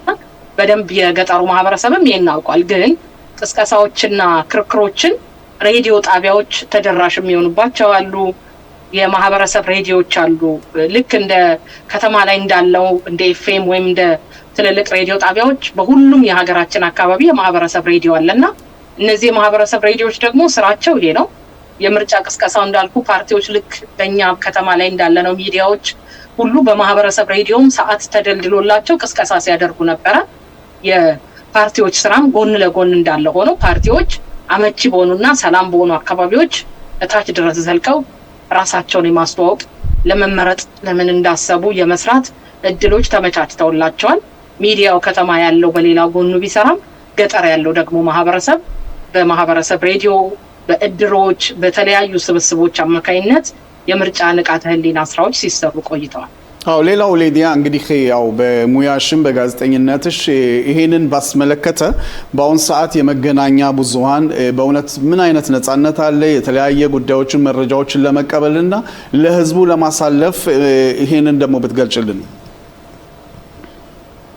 በደንብ የገጠሩ ማህበረሰብም ይሄን አውቋል። ግን ቅስቀሳዎችና ክርክሮችን ሬዲዮ ጣቢያዎች ተደራሽ የሚሆኑባቸው አሉ። የማህበረሰብ ሬዲዮዎች አሉ። ልክ እንደ ከተማ ላይ እንዳለው እንደ ኤፍኤም ወይም እንደ ትልልቅ ሬዲዮ ጣቢያዎች በሁሉም የሀገራችን አካባቢ የማህበረሰብ ሬዲዮ አለና እነዚህ የማህበረሰብ ሬዲዮዎች ደግሞ ስራቸው ይሄ ነው። የምርጫ ቅስቀሳው እንዳልኩ ፓርቲዎች ልክ በእኛ ከተማ ላይ እንዳለ ነው ሚዲያዎች ሁሉ በማህበረሰብ ሬዲዮም ሰዓት ተደልድሎላቸው ቅስቀሳ ሲያደርጉ ነበረ። የፓርቲዎች ስራም ጎን ለጎን እንዳለ ሆኖ ፓርቲዎች አመቺ በሆኑና ሰላም በሆኑ አካባቢዎች እታች ድረስ ዘልቀው ራሳቸውን የማስተዋወቅ ለመመረጥ ለምን እንዳሰቡ የመስራት እድሎች ተመቻችተውላቸዋል። ሚዲያው ከተማ ያለው በሌላ ጎኑ ቢሰራም ገጠር ያለው ደግሞ ማህበረሰብ በማህበረሰብ ሬዲዮ በእድሮች በተለያዩ ስብስቦች አማካይነት የምርጫ ንቃተ ህሊና ስራዎች ሲሰሩ ቆይተዋል። አው ሌላው ሌዲያ እንግዲህ ያው በሙያሽም በጋዜጠኝነትሽ ይሄንን ባስመለከተ በአሁን ሰዓት የመገናኛ ብዙሃን በእውነት ምን አይነት ነጻነት አለ የተለያየ ጉዳዮችን መረጃዎችን ለመቀበልና ለህዝቡ ለማሳለፍ ይሄንን ደግሞ ብትገልጭልን።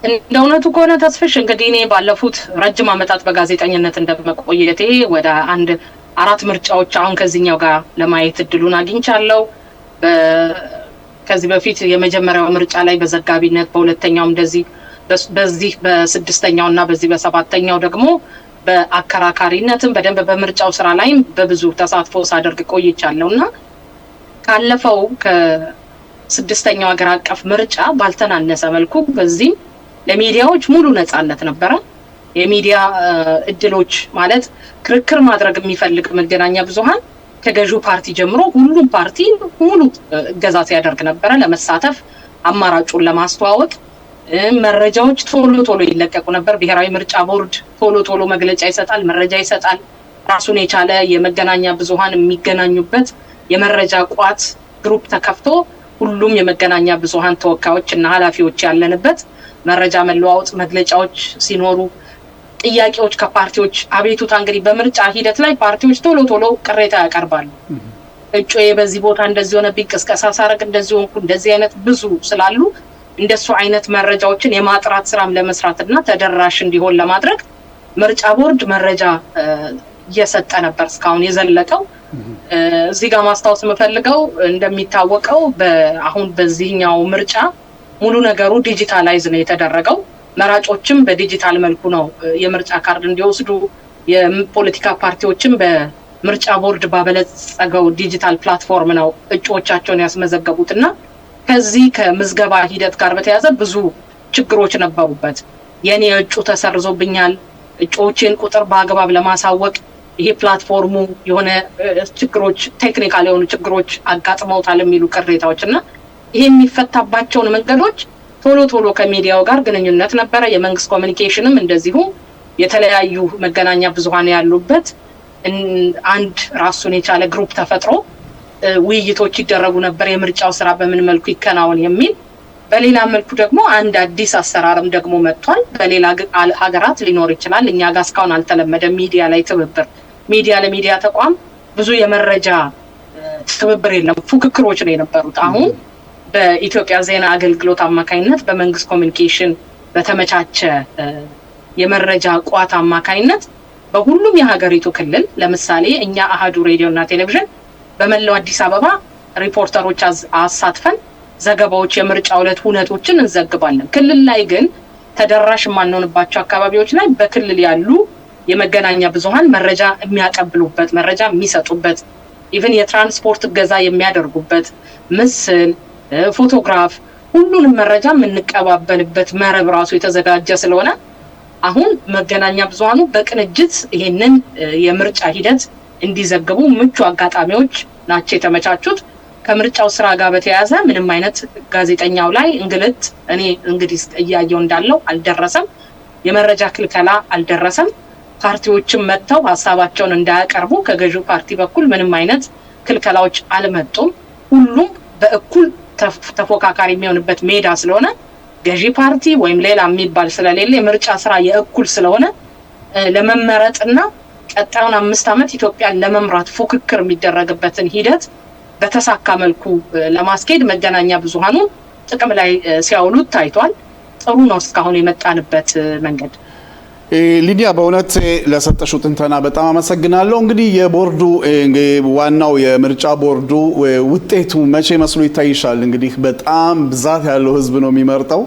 እንደ እውነቱ ከሆነ ተስፍሽ እንግዲህ እኔ ባለፉት ረጅም ዓመታት በጋዜጠኝነት እንደመቆየቴ ወደ አንድ 4 ምርጫዎች አሁን ከዚህኛው ጋር ለማየት እድሉን አግኝቻለሁ። ከዚህ በፊት የመጀመሪያው ምርጫ ላይ በዘጋቢነት በሁለተኛው እንደዚህ በዚህ በ6ኛው እና በዚህ በ7ኛው ደግሞ በአከራካሪነትም በደንብ በምርጫው ስራ ላይም በብዙ ተሳትፎ ሳደርግ ቆይቻለሁና ካለፈው ከ6ኛው ሀገር አቀፍ ምርጫ ባልተናነሰ መልኩ በዚህ ለሚዲያዎች ሙሉ ነፃነት ነበረ። የሚዲያ እድሎች ማለት ክርክር ማድረግ የሚፈልግ መገናኛ ብዙሃን ከገዢው ፓርቲ ጀምሮ ሁሉም ፓርቲ ሙሉ እገዛ ሲያደርግ ነበረ ለመሳተፍ አማራጩን ለማስተዋወቅ መረጃዎች ቶሎ ይለቀቁ ነበር። ብሔራዊ ምርጫ ቦርድ ቶሎ መግለጫ ይሰጣል፣ መረጃ ይሰጣል። ራሱን የቻለ የመገናኛ ብዙሃን የሚገናኙበት የመረጃ ቋት ግሩፕ ተከፍቶ ሁሉም የመገናኛ ብዙሃን ተወካዮች እና ኃላፊዎች ያለንበት መረጃ መለዋወጥ መግለጫዎች ሲኖሩ ጥያቄዎች ከፓርቲዎች አቤቱታ እንግዲህ በምርጫ ሂደት ላይ ፓርቲዎች ቶሎ ቅሬታ ያቀርባሉ። እጩዬ በዚህ ቦታ እንደዚህ ሆነብኝ፣ ቅስቀሳ ሳረግ እንደዚህ ሆንኩ፣ እንደዚህ አይነት ብዙ ስላሉ እንደሱ አይነት መረጃዎችን የማጥራት ስራም ለመስራትና ተደራሽ እንዲሆን ለማድረግ ምርጫ ቦርድ መረጃ እየሰጠ ነበር እስካሁን የዘለቀው። እዚህ ጋር ማስታወስ የምፈልገው እንደሚታወቀው አሁን በዚህኛው ምርጫ ሙሉ ነገሩ ዲጂታላይዝ ነው የተደረገው። መራጮችም በዲጂታል መልኩ ነው የምርጫ ካርድ እንዲወስዱ፣ የፖለቲካ ፓርቲዎችም በምርጫ ቦርድ ባበለጸገው ዲጂታል ፕላትፎርም ነው እጩዎቻቸውን ያስመዘገቡትና ከዚህ ከምዝገባ ሂደት ጋር በተያያዘ ብዙ ችግሮች ነበሩበት። የኔ እጩ ተሰርዞብኛል፣ እጩዎችን ቁጥር በአግባብ ለማሳወቅ ይሄ ፕላትፎርሙ የሆነ ችግሮች ቴክኒካል የሆኑ ችግሮች አጋጥመውታል የሚሉ ቅሬታዎችና ይሄ የሚፈታባቸውን መንገዶች ቶሎ ከሚዲያው ጋር ግንኙነት ነበረ። የመንግስት ኮሚኒኬሽንም እንደዚሁ የተለያዩ መገናኛ ብዙሃን ያሉበት አንድ ራሱን የቻለ ግሩፕ ተፈጥሮ ውይይቶች ይደረጉ ነበር። የምርጫው ስራ በምን መልኩ ይከናወን የሚል በሌላ መልኩ ደግሞ አንድ አዲስ አሰራርም ደግሞ መጥቷል። በሌላ ሀገራት ሊኖር ይችላል፣ እኛ ጋር እስካሁን አልተለመደም። ሚዲያ ላይ ትብብር ሚዲያ ለሚዲያ ተቋም ብዙ የመረጃ ትብብር የለም፣ ፉክክሮች ነው የነበሩት። አሁን በኢትዮጵያ ዜና አገልግሎት አማካኝነት በመንግስት ኮሚኒኬሽን በተመቻቸ የመረጃ ቋት አማካኝነት በሁሉም የሀገሪቱ ክልል ለምሳሌ እኛ አሃዱ ሬዲዮና ቴሌቪዥን በመላው አዲስ አበባ ሪፖርተሮች አሳትፈን ዘገባዎች የምርጫ ዕለት ሁነቶችን እንዘግባለን። ክልል ላይ ግን ተደራሽ የማንሆንባቸው አካባቢዎች ላይ በክልል ያሉ የመገናኛ ብዙሃን መረጃ የሚያቀብሉበት መረጃ የሚሰጡበት ኢቭን የትራንስፖርት እገዛ የሚያደርጉበት ምስል፣ ፎቶግራፍ ሁሉንም መረጃ የምንቀባበልበት መረብ ራሱ የተዘጋጀ ስለሆነ አሁን መገናኛ ብዙሃኑ በቅንጅት ይሄንን የምርጫ ሂደት እንዲዘግቡ ምቹ አጋጣሚዎች ናቸው የተመቻቹት። ከምርጫው ስራ ጋር በተያያዘ ምንም አይነት ጋዜጠኛው ላይ እንግልት እኔ እንግዲህ እያየው እንዳለው አልደረሰም። የመረጃ ክልከላ አልደረሰም። ፓርቲዎችም መጥተው ሀሳባቸውን እንዳያቀርቡ ከገዢው ፓርቲ በኩል ምንም አይነት ክልከላዎች አልመጡም። ሁሉም በእኩል ተፎካካሪ የሚሆንበት ሜዳ ስለሆነ ገዢ ፓርቲ ወይም ሌላ የሚባል ስለሌለ የምርጫ ስራ የእኩል ስለሆነ ለመመረጥና ቀጣዩን 5 ዓመት ኢትዮጵያን ለመምራት ፉክክር የሚደረግበትን ሂደት በተሳካ መልኩ ለማስኬድ መገናኛ ብዙሃኑ ጥቅም ላይ ሲያውሉት ታይቷል። ጥሩ ነው እስካሁን የመጣንበት መንገድ። ሊዲያ በእውነት ለሰጠሽው ትንተና በጣም አመሰግናለሁ። እንግዲህ የቦርዱ ዋናው የምርጫ ቦርዱ ውጤቱ መቼ መስሎ ይታይሻል? እንግዲህ በጣም ብዛት ያለው ህዝብ ነው የሚመርጠው።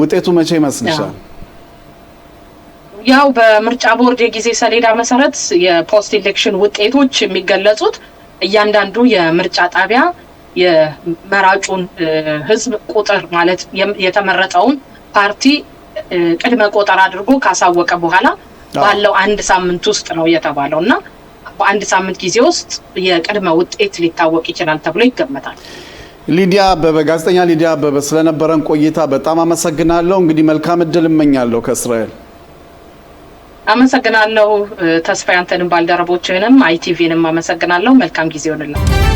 ውጤቱ መቼ ይመስልሻል? ያው በምርጫ ቦርድ የጊዜ ሰሌዳ መሰረት የፖስት ኢሌክሽን ውጤቶች የሚገለጹት እያንዳንዱ የምርጫ ጣቢያ የመራጩን ህዝብ ቁጥር ማለት የተመረጠውን ፓርቲ ቅድመ ቆጠራ አድርጎ ካሳወቀ በኋላ ባለው 1 ሳምንት ውስጥ ነው የተባለው እና በ1 ሳምንት ጊዜ ውስጥ የቅድመ ውጤት ሊታወቅ ይችላል ተብሎ ይገመታል። ሊዲያ አበበ፣ ጋዜጠኛ ሊዲያ አበበ ስለነበረን ቆይታ በጣም አመሰግናለሁ። እንግዲህ መልካም እድል እመኛለሁ ከእስራኤል። አመሰግናለሁ ተስፋ፣ ያንተንም ባልደረቦችህንም አይቲቪንም አመሰግናለሁ። መልካም ጊዜ ይሁንልህ።